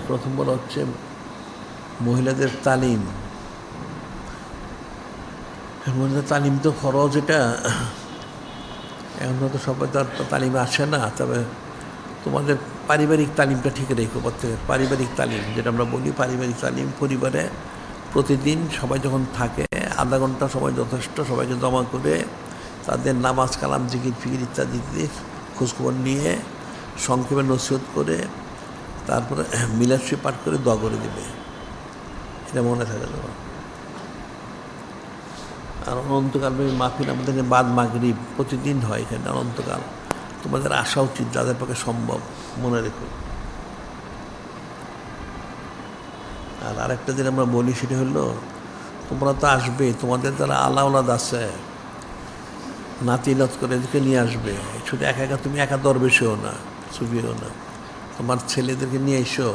Speaker 1: প্রথম বলা হচ্ছে মহিলাদের তালিম। মহিলাদের তালিম তো খরচ, এটা এখন তো সবাই তো আর তালিমে আসে না। তবে তোমাদের পারিবারিক তালিমটা ঠিক রেখো, প্রত্যেকের পারিবারিক তালিম, যেটা আমরা বলি পারিবারিক তালিম। পরিবারে প্রতিদিন সবাই যখন থাকে, আধা ঘন্টা সময় যথেষ্ট, সবাইকে জমা করে তাদের নামাজ কালাম জিকির ফিকির ইত্যাদি খোঁজখবর নিয়ে সংক্ষেপে নসিহত করে তারপরে মিলাদ শরীফ পাঠ করে দোয়া করে দেবে। এটা মনে থাকে তোমার। আর অনন্তকাল মাহফিল আমাদের বাদ মাগরিব প্রতিদিন হয় এখানে, অনন্তকাল। তোমাদের আসা উচিত, যাদের পক্ষে সম্ভব, মনে রেখো। আর আরেকটা যেটা আমরা বলি সেটা হলো, তোমরা তো আসবে, তোমাদের যারা আলাউলাদ আছে, নাতিনাত করে এদেরকে নিয়ে আসবে। শুধু একা একা তুমি একা দরবেশেও না, সুফিও না, তোমার ছেলেদেরকে নিয়ে এসো।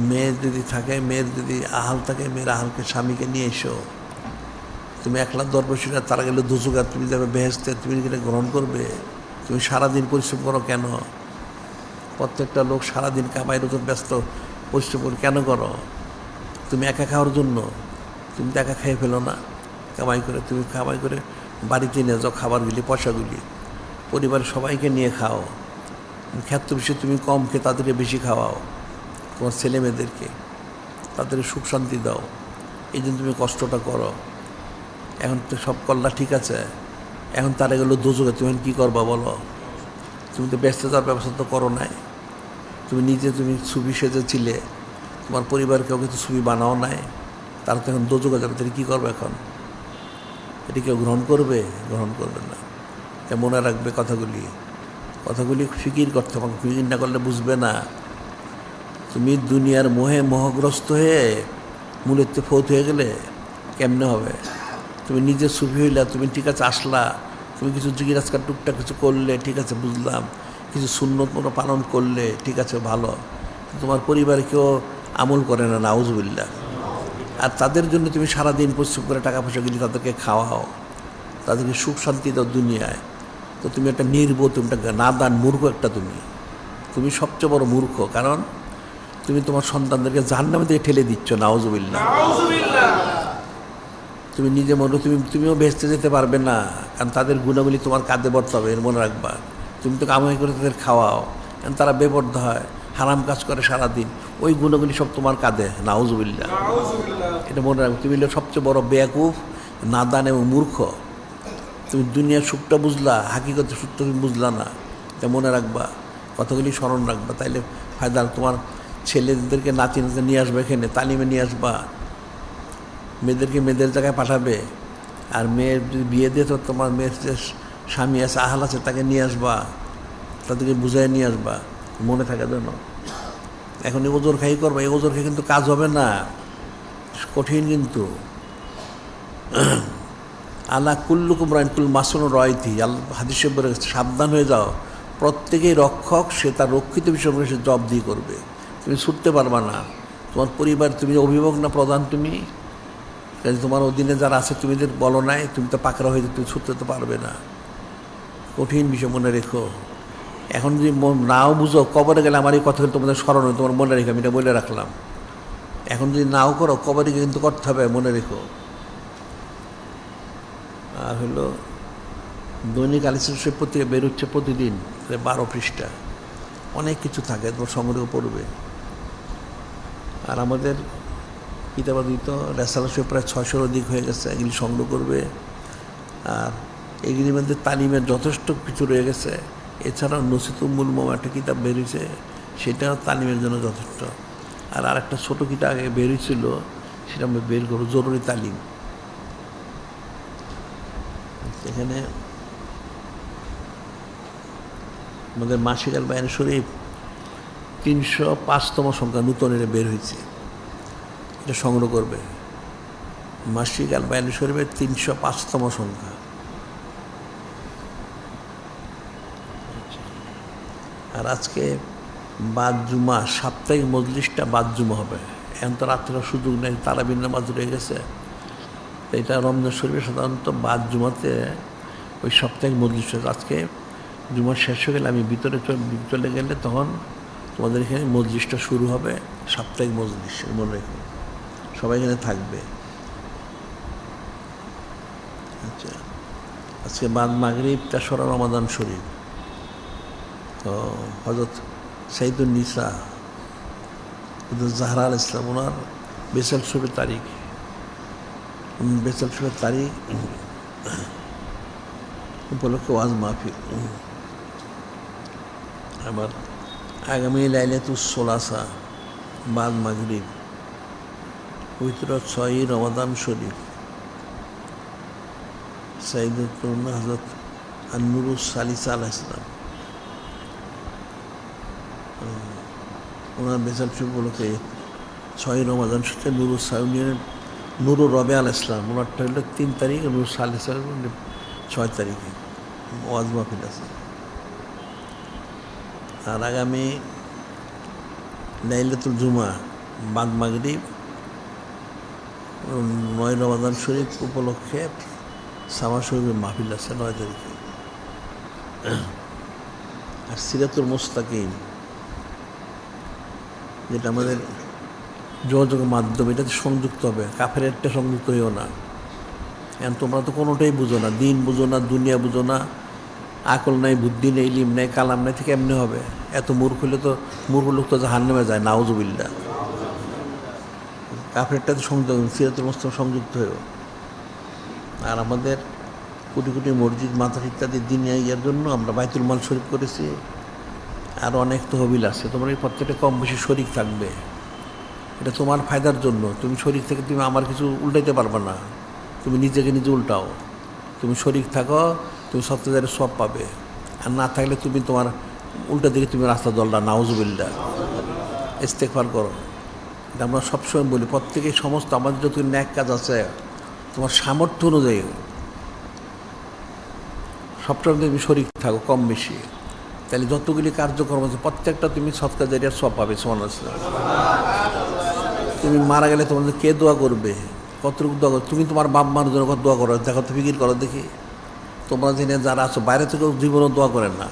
Speaker 1: মেয়ে যদি থাকে, মেয়ের যদি আহাল থাকে, মেয়ের আহালকে স্বামীকে নিয়ে এসো। তুমি একলা দরবেশী না, তারা গেলে দুজুগার, তুমি যাবে বেহেশতে, তুমি এটা গ্রহণ করবে। তুমি সারাদিন পরিশ্রম করো কেন? প্রত্যেকটা লোক সারাদিন কামাই রোজগার ব্যস্ত, পরিশ্রম করে কেন করো? তুমি একা খাওয়ার জন্য? তুমি তো একা খেয়ে ফেলো না, কামাই করে তুমি কামাই করে বাড়িতে নিয়ে যাও খাবারগুলি পয়সাগুলি, পরিবারের সবাইকে নিয়ে খাও, খাদ্য বিষয়ে তুমি কম খেয়ে তাদেরকে বেশি খাওয়াও, তোমার ছেলে মেয়েদেরকে তাদের সুখ শান্তি দাও, এই জন্য তুমি কষ্টটা করো। এখন তো সব করলা ঠিক আছে, এখন তারা গেলো দোজকে, তুমি কী করবা বলো? তুমি তো ব্যস্ত যাওয়ার ব্যবস্থা তো করো নাই। তুমি নিজে তুমি ছবি সেজেছিলে, তোমার পরিবার কেউ কিন্তু ছবি বানাও নাই, তারা তো এখন দোজকে যাবে, তাহলে কী করবে এখন? এটি কেউ গ্রহণ করবে? গ্রহণ করবে না। মনে রাখবে কথাগুলি ফিকির করতে হবে, ফিকির না করলে বুঝবে না। তুমি দুনিয়ার মোহে মোহগ্রস্ত হয়ে মূলেতে ফৌত হয়ে গেলে কেমনে হবে? তুমি নিজে সুফি হইলা, তুমি ঠিক আছে আসলা, তুমি কিছু জিজ্ঞাসকার টুকটাক কিছু করলে, ঠিক আছে বুঝলাম, কিছু সুন্নত মতো পালন করলে, ঠিক আছে ভালো, তোমার পরিবারে কেউ আমল করে না, নাউজুবিল্লাহ। আর তাদের জন্য তুমি সারাদিন পরিশ্রম করে টাকা পয়সাগুলি তাদেরকে খাওয়াও, তাদেরকে সুখ শান্তি দাও দুনিয়ায়, তো তুমি একটা নির্বোধ, তুমি একটা নাদান মূর্খ একটা, তুমি সবচেয়ে বড় মূর্খ। কারণ তুমি তোমার সন্তানদেরকে জাহান্নামে দিয়ে ঠেলে দিচ্ছ, নাউজুবিল্লাহ। তুমি নিজে তুমিও ভেস্তে যেতে পারবে না, কারণ তাদের গুণাগুলি তোমার কাঁধে বর্তে হবে, এর মনে রাখবা। তুমি তো কামাই করে তাদের খাওয়াও, কারণ তারা বেপর্দ হয়, হারাম কাজ করে সারাদিন, ওই গুণাগুলি সব তোমার কাঁধে, নাউজুবিল্লাহ। এটা মনে রাখবে, তুমি হলো সবচেয়ে বড় বেয়াকুফ, নাদান এবং মূর্খ। তুমি দুনিয়ার সুখটা বুঝলা, হাকিকত সুখটা তুমি বুঝলা না, এটা মনে রাখবা, কথাগুলি স্মরণ রাখবা। তাইলে ফায়দা। তোমার ছেলেদেরকে নাতি নিয়ে আসবে, এখানে তালিমে নিয়ে আসবা, মেয়েদেরকে মেয়েদের জায়গায় পাঠাবে, আর মেয়ের যদি বিয়ে দিয়ে তো তোমার মেয়ের যে স্বামী আছে, আহাল আছে, তাকে নিয়ে আসবা, তাদেরকে বুঝাই নিয়ে আসবা, মনে থাকে যেন। এখন এই ওজোর খাই করবা, এই ওজোর খাই কিন্তু কাজ হবে না, কঠিন কিন্তু। আলা কুল্লুকুম রাইন কুল মাসুন রয়তি, হাদিসে বলে গেছে, সাবধান হয়ে যাও, প্রত্যেকেই রক্ষক, সে তার রক্ষিত বিষয়গুলো সে জব দিয়ে করবে, তুমি ছুটতে পারবা না। তোমার পরিবার, তুমি অভিভাবক না প্রধান, তুমি তোমার অধীনে যারা আছে, তুমি যে বলো নাই, তুমি তো পাকড়া হয়ে তুমি ছুটতে তো পারবে না, কঠিন বিষয়, মনে রেখো। এখন যদি নাও বুঝো, কবরে গেলে আমার এই কথাগুলো তোমাদের স্মরণ হয়, তোমার মনে রেখো, আমি এটা বলে রাখলাম। এখন যদি নাও করো, কবরে কিন্তু করতে হবে, মনে রেখো। আর হলো দৈনিক আলিসে পত্রিকা বেরোচ্ছে প্রতিদিন, 12 পৃষ্ঠা, অনেক কিছু থাকে, তোমার সংগ্রহ পড়বে। আর আমাদের কিতাবাদিত রেসালা শরীফ প্রায় 600-র অধিক হয়ে গেছে, এগুলি সংগ্রহ করবে। আর এগুলির মধ্যে তালিমের যথেষ্ট কিছু রয়ে গেছে। এছাড়াও নসিত উম্মুল মোম একটা কিতাব বেরিয়েছে, সেটাও তালিমের জন্য যথেষ্ট। আর আরেকটা ছোটো কিতাব আগে বেরিয়েছিল, সেটা আমরা বের করবো, জরুরি তালিম। এখানে আমাদের মাসিক আল বায়ান শরীফ 305তম সংখ্যা নূতন এটা বের হয়েছে, এটা সংগ্রহ করবে। মাসিক আল বায়ান শরীফের 305তম সংখ্যা। আর আজকে বাদ জুমা, সাপ্তাহিক মজলিসটা বাদ জুমা হবে। এখন তো রাত্রের সুযোগ নেই, তারাবির নামাজ রয়ে গেছে। এটা রমজান শরীফে সাধারণত বাদ জুমাতে ওই সাপ্তাহিক মজলিস। আজকে জুমা শেষ হয়ে গেলে আমি ভিতরে চলে গেলে তখন তোমাদের এখানে মজলিসটা শুরু হবে, সাপ্তাহিক মজলিস, মনে রেখো, সবাই এখানে থাকবে। আচ্ছা, আজকে বাদ মাগরিব 3রা রমাদান শরীফ। তো হযরত সাইয়্যিদুন নিসা জাহরা আলাইহিস সালাম, ওনার বেসাল শরীফের তারিখ, বেসাল শরীফের তারিখ উপলক্ষে ওয়াজ মাহফিল। আবার আগামী লাইলাতুস সুলাসা বাদ মাগরিব, পবিত্র 6ই রমাদান শরীফ, সাইয়্যিদাতুন হযরত আন-নূরুস সালিসা আলাইহিস সালাম, ওনার বেসাল শরীফ উপলক্ষে 6ই রমাদান শরীফে নুরুস সাইয়্যিদ নুরুর রবে আলাইহিস সালাম, ওনারটা হলো 3 তারিখ, নুরুস সালিসা 6 তারিখে ওয়াজ মাহফিল আছে। আর আগামী লাইলাতুল জুমা বাদ মাগরিব 9 রমাদান শরীফ উপলক্ষে সামা শরীফের মাহফিল আছে 9 তারিখে। আর সিরাতুল মুস্তাকিম, যেটা আমাদের যোগাযোগের মাধ্যমে, এটাতে সংযুক্ত হবে, কাফের একটা সংযুক্ত হইও না। এখন তোমরা তো কোনোটাই বুঝো না, দিন বুঝো না, দুনিয়া বুঝো না, আকল নাই, বুদ্ধি নেই, ইলিম নেই, কালাম নেই, থেকে এমনি হবে? এত মূর্খ হলে তো, মূর্খ লোক তো জাহান্নামে যায়, নাউজুবিল্লাহ। কাফেরটা তো সংযোগ, সিরাতুল মুস্তাকিম সংযুক্ত হয়েও। আর আমাদের কোটি কোটি মসজিদ, মাদ্রাসা ইত্যাদি দিনে ইয়ার জন্য আমরা বাইতুল মাল শরীফ করেছি, আর অনেক তহবিল আছে। তোমরা এই প্রত্যেকটা কম বেশি শরিক থাকবে, এটা তোমার ফায়দার জন্য। তুমি শরিক থেকে তুমি আমার কিছু উল্টাইতে পারবে না, তুমি নিজেকে নিজে উল্টাও। তুমি শরিক থাকো, তুমি সত্যিকারের সব পাবে। আর না থাকলে তুমি তোমার উল্টা দিকে তুমি রাস্তা দলটা, নাউজুবিল্লাহ। ইস্তেগফার করো। এটা আমরা সবসময় বলি, প্রত্যেকেই সমস্ত আমাদের যত ন্যাক কাজ আছে তোমার সামর্থ্য অনুযায়ী সবসময় তুমি শরিক থাকো কম বেশি, তাহলে যতগুলি কার্যক্রম আছে প্রত্যেকটা তুমি সৎকার জারিয়ার সব পাবে। সুবহানাল্লাহ। তুমি মারা গেলে তোমাদের কে দোয়া করবে, কতটুকু দোয়া করবে? তুমি তোমার বাপ মার জন্য কত দোয়া করো, দেখো তো, ফিকির করো দেখি। তোমরা জেনে যারা আছো বাইরে থেকেও জীবনও দোয়া করেন না,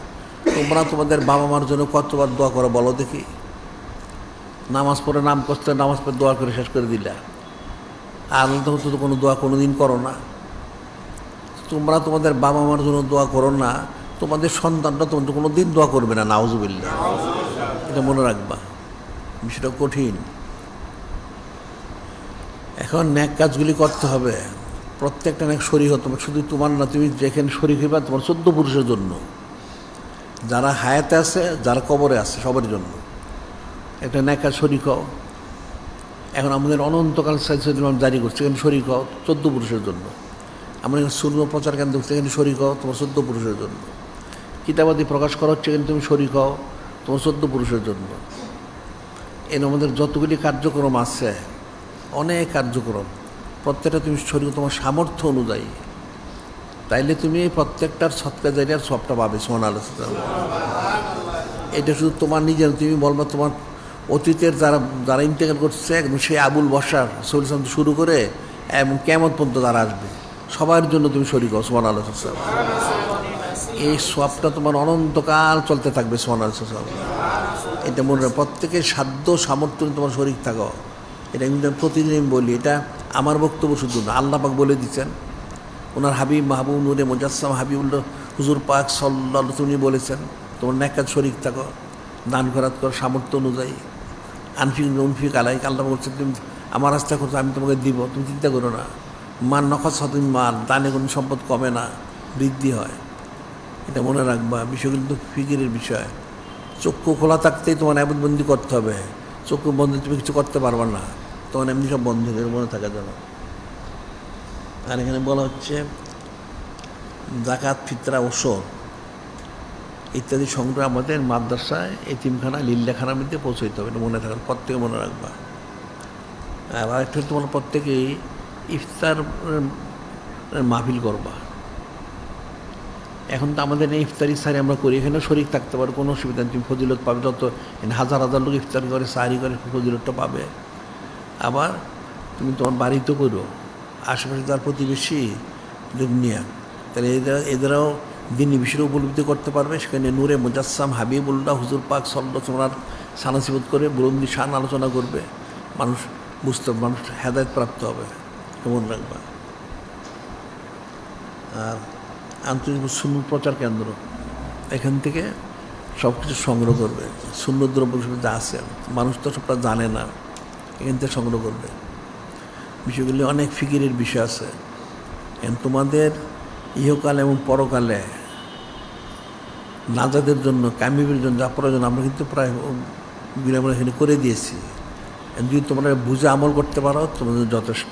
Speaker 1: তোমরা তোমাদের বাবা মার জন্য কতবার দোয়া করো বলো দেখি? নামাজ পড়ে নাম কষ্ট নামাজ পড়ে দোয়া করে শেষ করে দিলা, আর তো কোনো দোয়া কোনো দিন করো না। তোমরা তোমাদের বাবা মার জন্য দোয়া করো না, তোমাদের সন্তানরা তোমাদের কোনো দিন দোয়া করবে না, নাউজুবিল্লাহ। এটা মনে রাখবা, বিষয়টা কঠিন। এখন ন্যাক কাজগুলি করতে হবে, প্রত্যেকটা ন্যাক শরীক হতো, শুধু তোমার না, তুমি যেখানে শরীক হইবা তোমার 14 পুরুষের জন্য, যারা হায়াতে আছে, যারা কবরে আছে, সবার জন্য একটা ন্যাক কাজ শরীক হও। এখন আমাদের অনন্তকাল সাইড জারি করছে, এখানে শরীক হও 14 পুরুষের জন্য। আমরা এখানে শূন্য প্রচার কেন্দ্র হচ্ছে, এখানে শরীক হও তোমার 14 পুরুষের জন্য। কিতাবাদি প্রকাশ করা হচ্ছে, এখানে তুমি শরীক হও তোমার 14 পুরুষের জন্য। এর আমাদের যতগুলি কার্যক্রম আছে, অনেক কার্যক্রম, প্রত্যেকটা তুমি শরীর তোমার সামর্থ্য অনুযায়ী, তাইলে তুমি প্রত্যেকটার সৎকার জারিয়ার সবটা পাবে। সুবহানাল্লাহ। এটা শুধু তোমার নিজের, তুমি বলবা তোমার অতীতের যারা যারা ইন্তেকাল করছে, একদম সেই আবুল বশার সলিসাম শুরু করে এবং কিয়ামত পর্যন্ত যারা আসবে সবার জন্য তুমি শরীক হও। সুবহানাল্লাহ। এই সবটা তোমার অনন্তকাল চলতে থাকবে। সুবহানাল্লাহ। এটা মনে হয় প্রত্যেকের সাধ্য সামর্থ্য তোমার শরীক থাকো। এটা আমি প্রতিদিন বলি, এটা আমার বক্তব্য শুধু না, আল্লাহ পাক বলে দিচ্ছেন। ওনার হাবিব মাহবুব নূরে মুজাসসাম হাবিবুল্লাহ হুজুর পাক সাল্লাল্লাহু আলাইহি বলেছেন, তোমার ন্যাক কাজ শরীক থাকো, দান খয়রাত করো সামর্থ্য অনুযায়ী। আনফিক আলাইক, আল্লাহ বলছেন তুমি আমার রাস্তা করছো, আমি তোমাকে দিব, তুমি চিন্তা করো না। মান নখসাতুন মাল, দানে কোনো সম্পদ কমে না, বৃদ্ধি হয়। এটা মনে রাখবা, বিষয়গুলো কিন্তু ফিকিরের বিষয়। চক্ষু খোলা থাকতেই তোমার আবাদবন্দি করতে হবে, চক্ষু বন্ধ তুমি কিছু করতে পারবা না, তোমার এমনি সব বন্ধ হয়ে মনে থাকা যাবে। আর এখানে বলা হচ্ছে যাকাত, ফিতরা, ওসর ইত্যাদি সংগ্রহ আমাদের মাদ্রাসায়, এতিমখানা, লিল্লাখানার মধ্যে পৌঁছাইতে হবে। এটা মনে থাকবে, প্রত্যেকে মনে রাখবা। আর আরেকটা তোমার প্রত্যেকেই ইফতার মাহফিল করবা। এখন তো আমাদের এই ইফতারি সারি আমরা করি, এখানে শরীক থাকতে পারো, কোনো অসুবিধা নেই, তুমি ফজিলত পাবে। যত হাজার হাজার লোক ইফতার করে, সারি করে, ফজিলতটা পাবে। আবার তুমি তোমার বাড়িতে করো, আশেপাশে তার প্রতিবেশী নিয়ে, তাহলে এদেরাও দিনী বিষয়ে উপলব্ধি করতে পারবে। সেখানে নূরে মুজাসসাম হাবিবুল্লাহ হুজুর পাক সাল্লাল্লাহু আলাইহি সানাসিবত করে বুলন্দি শান আলোচনা করবে, মানুষ বুঝতে, মানুষ হেদায়েত প্রাপ্ত হবে। কেমন রাখবা। আর আন্তর্জাতিক সুন্নত প্রচার কেন্দ্র, এখান থেকে সব কিছু সংগ্রহ করবে, সুন্নত দ্রব্য যা আছে, মানুষ তো সবটা জানে না, এখান থেকে সংগ্রহ করবে। বিষয়গুলি অনেক ফিকিরের বিষয় আছে। তোমাদের ইহকালে এবং পরকালে নাজাদের জন্য, কামিবের জন্য যা প্রয়োজন আমরা কিন্তু প্রায় আমরা এখানে করে দিয়েছি। যদি তোমরা বুঝে আমল করতে পারো তোমাদের যথেষ্ট,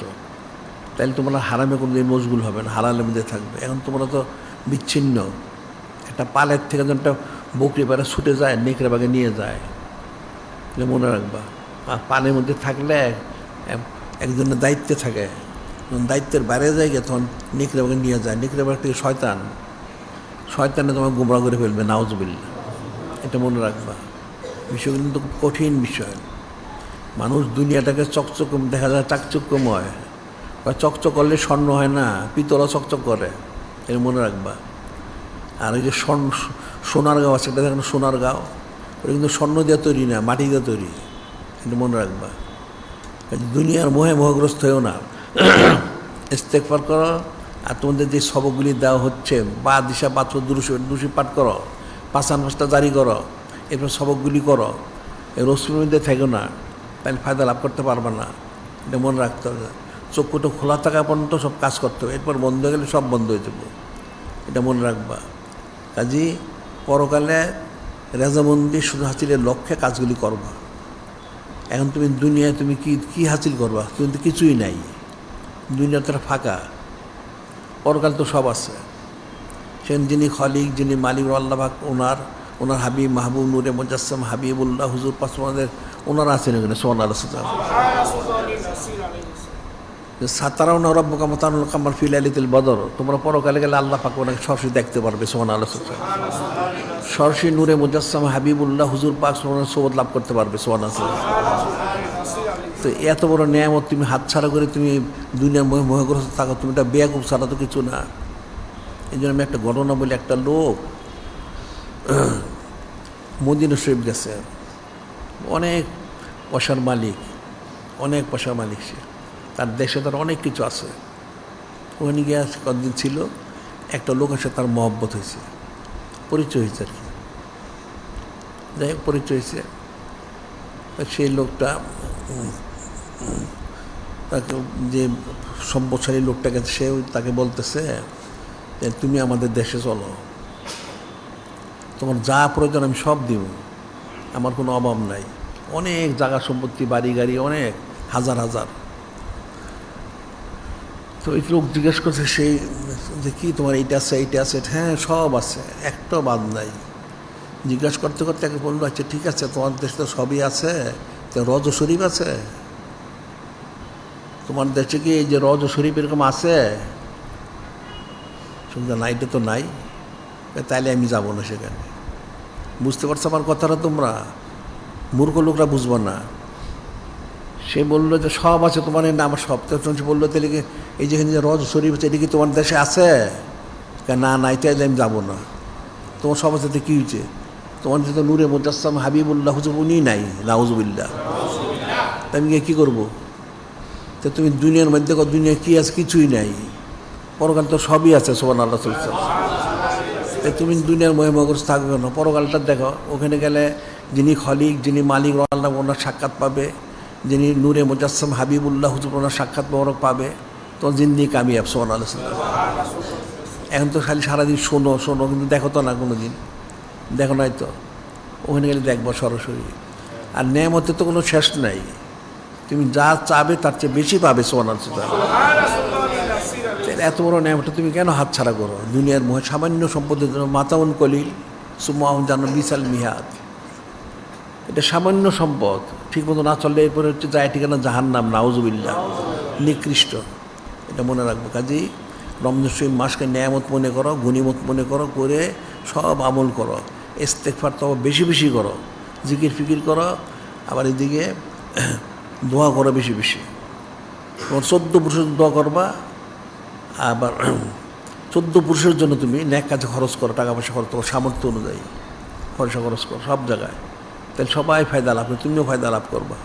Speaker 1: তাহলে তোমরা হারামে কোনো দিন মশগুল হবে না, হালালের মধ্যে থাকবে। এখন তোমরা তো বিচ্ছিন্ন, একটা পালের থেকে যখন একটা বকরি পাড়া ছুটে যায়, নেকড়ে বাগে নিয়ে যায়, এটা মনে রাখবা। আর পালের মধ্যে থাকলে একজনের দায়িত্বে থাকে, যখন দায়িত্বের বাইরে যায় গিয়ে তখন নেকড়ে বাগে নিয়ে যায়। নেকড়ে বাগ থেকে শয়তানে তোমার গোমরা করে ফেলবে, নাউজুবিল্লাহ। এটা মনে রাখবা। বিষয়গুলো কিন্তু খুব কঠিন বিষয়। মানুষ দুনিয়াটাকে চকচক দেখা যায়, চাকচক্যময়। বা চকচক করলে স্বর্ণ হয় না, পিতলও চকচক করে, এটা মনে রাখবা। আর ওই যে সোনার গাঁও আছে, এটা দেখেন সোনার গাঁও, ওটা কিন্তু স্বর্ণ দিয়ে তৈরি না, মাটি দিয়ে তৈরি, এটা মনে রাখবা। দুনিয়ার মোহে মোহগ্রস্ত হয়েও না, ইস্তেগফার করো, আর তোমাদের যে সবকগুলি দেওয়া হচ্ছে বা দিশা পাথর দুষি পাঠ করো, পাঁচান পাঁচটা জারি করো, এরপর সবকগুলি করো, এই রসুমের মধ্যে থেকো না, তাহলে ফায়দা লাভ করতে পারবে না। এটা মনে রাখতে হবে। চক্ষুটা খোলা থাকা পর্যন্ত সব কাজ করতে হবে, এরপর বন্ধ হয়ে গেলে সব বন্ধ হয়ে যাবে। এটা মনে রাখবা। কাজী পরকালে রেজামন্দি শুধু হাসিলের লক্ষ্যে কাজগুলি করবা। এখন তুমি দুনিয়ায় তুমি কি হাসিল করবা? তুমি তো কিছুই নাই, দুনিয়ার তারা ফাঁকা। পরকাল তো সব আছে। সেন যিনি খলিক, যিনি মালিক আল্লাহ পাক, ওনার হাবিব মাহবুব নূরে মুজাসসাম হাবিবুল্লাহ হুজুর পাক ওনারা আছেন এখানে সুবহানাল্লাহ। সাতারাউনা রাব্বাকা মাতানুল কামার ফি লাইলাতিল বদর, তোমরা পরকালে গেলে আল্লাহ পাক ওনাকে সরাসরি দেখতে পারবে সুবহানাল্লাহ। সরাসরি নূরে মুজাসসাম হাবিবুল্লাহ হুজুর পাক সোবত লাভ করতে পারবে সুবহানাল্লাহ। তো এত বড় নেয়ামত তুমি হাতছাড়া করে তুমি দুনিয়ার মোহগ্রস্ত থাকো, তুমি এটা বেয়াকুব ছাড়া তো কিছু না। এই জন্য আমি একটা ঘটনা বলি। একটা লোক মদিনা শরীফ গেছে, অনেক পয়সার মালিক, অনেক পয়সার মালিক সে, তার দেশে তার অনেক কিছু আছে। ওখানে গিয়ে কতদিন ছিল, একটা লোকের সাথে তার মহব্বত হয়েছে, পরিচয় হয়েছে আর কি। যাই হোক পরিচয় হয়েছে, সেই লোকটা তাকে, যে সম্পদশালী লোকটাকে, সে তাকে বলতেছে যে তুমি আমাদের দেশে চলো, তোমার যা প্রয়োজন আমি সব দিব, আমার কোনো অভাব নাই, অনেক জায়গা সম্পত্তি, বাড়ি গাড়ি অনেক, হাজার হাজার। তো এই লোক জিজ্ঞেস করছে সেই যে কি তোমার এইটা আছে, এইটা আছে? হ্যাঁ সব আছে, একটা বাদ নাই। জিজ্ঞাসা করতে করতে তাকে বললো আচ্ছা ঠিক আছে, তোমার দেশে তো সবই আছে, তো রজ শরীফ আছে? তোমার দেশে কি এই যে রজ শরীফ এরকম আছে? শুনতে না, এটা তো নাই। তাইলে আমি যাবো না সেখানে। বুঝতে পারছো আমার কথাটা তোমরা? মূর্খ লোকরা বুঝবো না। সে বললো যে সব আছে তোমার, না আমার সব। তো বললো তাহলে কি এই যেখানে যে রজ শরীফ আছে এটা কি তোমার দেশে আছে? না নাই, তাইলে আমি যাবো না। তোমার সব আছে, কী হয়েছে? তোমার যেহেতু নূরে মুজাসসাম হাবিবুল্লাহ হুজুর উনি নাই, নাউজুবিল্লাহ, তা আমি কী করবো? তো তুমি দুনিয়ার মধ্যে দুনিয়া কী আছে? কিছুই নাই। পরকাল তো সবই আছে সুবহানাল্লাহ। তুমি দুনিয়ার মহিমাগ্রস্ত থাকবে কেন? পরকালটা দেখো, ওখানে গেলে যিনি খলিক, যিনি মালিক আল্লাহ, ওনার সাক্ষাৎ পাবে। যিনি নূরে মুজাসসাম হাবিবুল্লাহ হুজুর, ওনার সাক্ষাৎ মোবারক পাবে। তো জিন্দি কামিয়াব সুবহানাল্লাহ। এখন তো খালি সারাদিন শোনো শোনো, কিন্তু দেখো তো না, কোনো দিন দেখো নাই। তো ওখানে গেলে দেখবো সরাসরি। আর নেয়ামতে তো কোনো শেষ নাই, তুমি যা চাবে তার চেয়ে বেশি পাবে সুবহানাল্লাহ। এত বড় নেয়ামতটা তুমি কেন হাতছাড়া করো? দুনিয়ার মোহে সামান্য সম্পদের জন্য মাতাউন কলিল সুম্মাহুম জান্নাতুন বিসাল মিহাদ। এটা সামান্য সম্পদ, ঠিক মতো না চললে এরপরে হচ্ছে যায় ঠিকানা জাহান্নাম, নাউজুবিল্লাহ, নিকৃষ্ট। এটা মনে রাখবো। কাজেই রমজান শরীফ মাসকে নেয়ামত মনে করো, গনিমত মনে করো, করে সব আমল করো। ইস্তেগফার তো বেশি বেশি করো, জিকির ফিকির করো, আবার এদিকে দোয়া করো বেশি বেশি। তোমার 14 পুরুষের দোয়া করবা, আবার 14 পুরুষের জন্য তুমি ন্যাক কাজে খরচ করো, টাকা পয়সা খরচ করো, সামর্থ্য অনুযায়ী পয়সা খরচ করো সব জায়গায়। তাহলে সবাই ফায়দা লাভ করে, তুমিও ফায়দা লাভ করবা।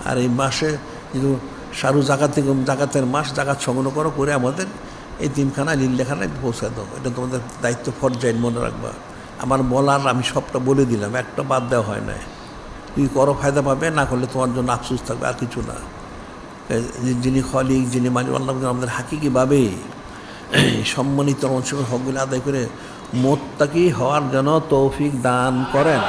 Speaker 1: আর এই মাসে যেহেতু শাহরু জাকাতের মাস, জাকাত সংগ্রহ করো, করে আমাদের এই তিনখানা লিল্লাখানায় পৌঁছে দাও। এটা তোমাদের দায়িত্ব, ফরজাইন, মনে রাখবা। আমার বলার আমি সবটা বলে দিলাম, একটা বাদ দেওয়া হয় না। তুই করো, ফায়দা পাবে, না করলে তোমার জন্য আফসোস থাকবে, আর কিছু না। যিনি খলিক, যিনি মালিক আল্লাহ, আমাদের হাকিকিভাবে সম্মানিত অংশ হকগুলো আদায় করে মোত্তাকি হওয়ার জন্য তৌফিক দান করেন।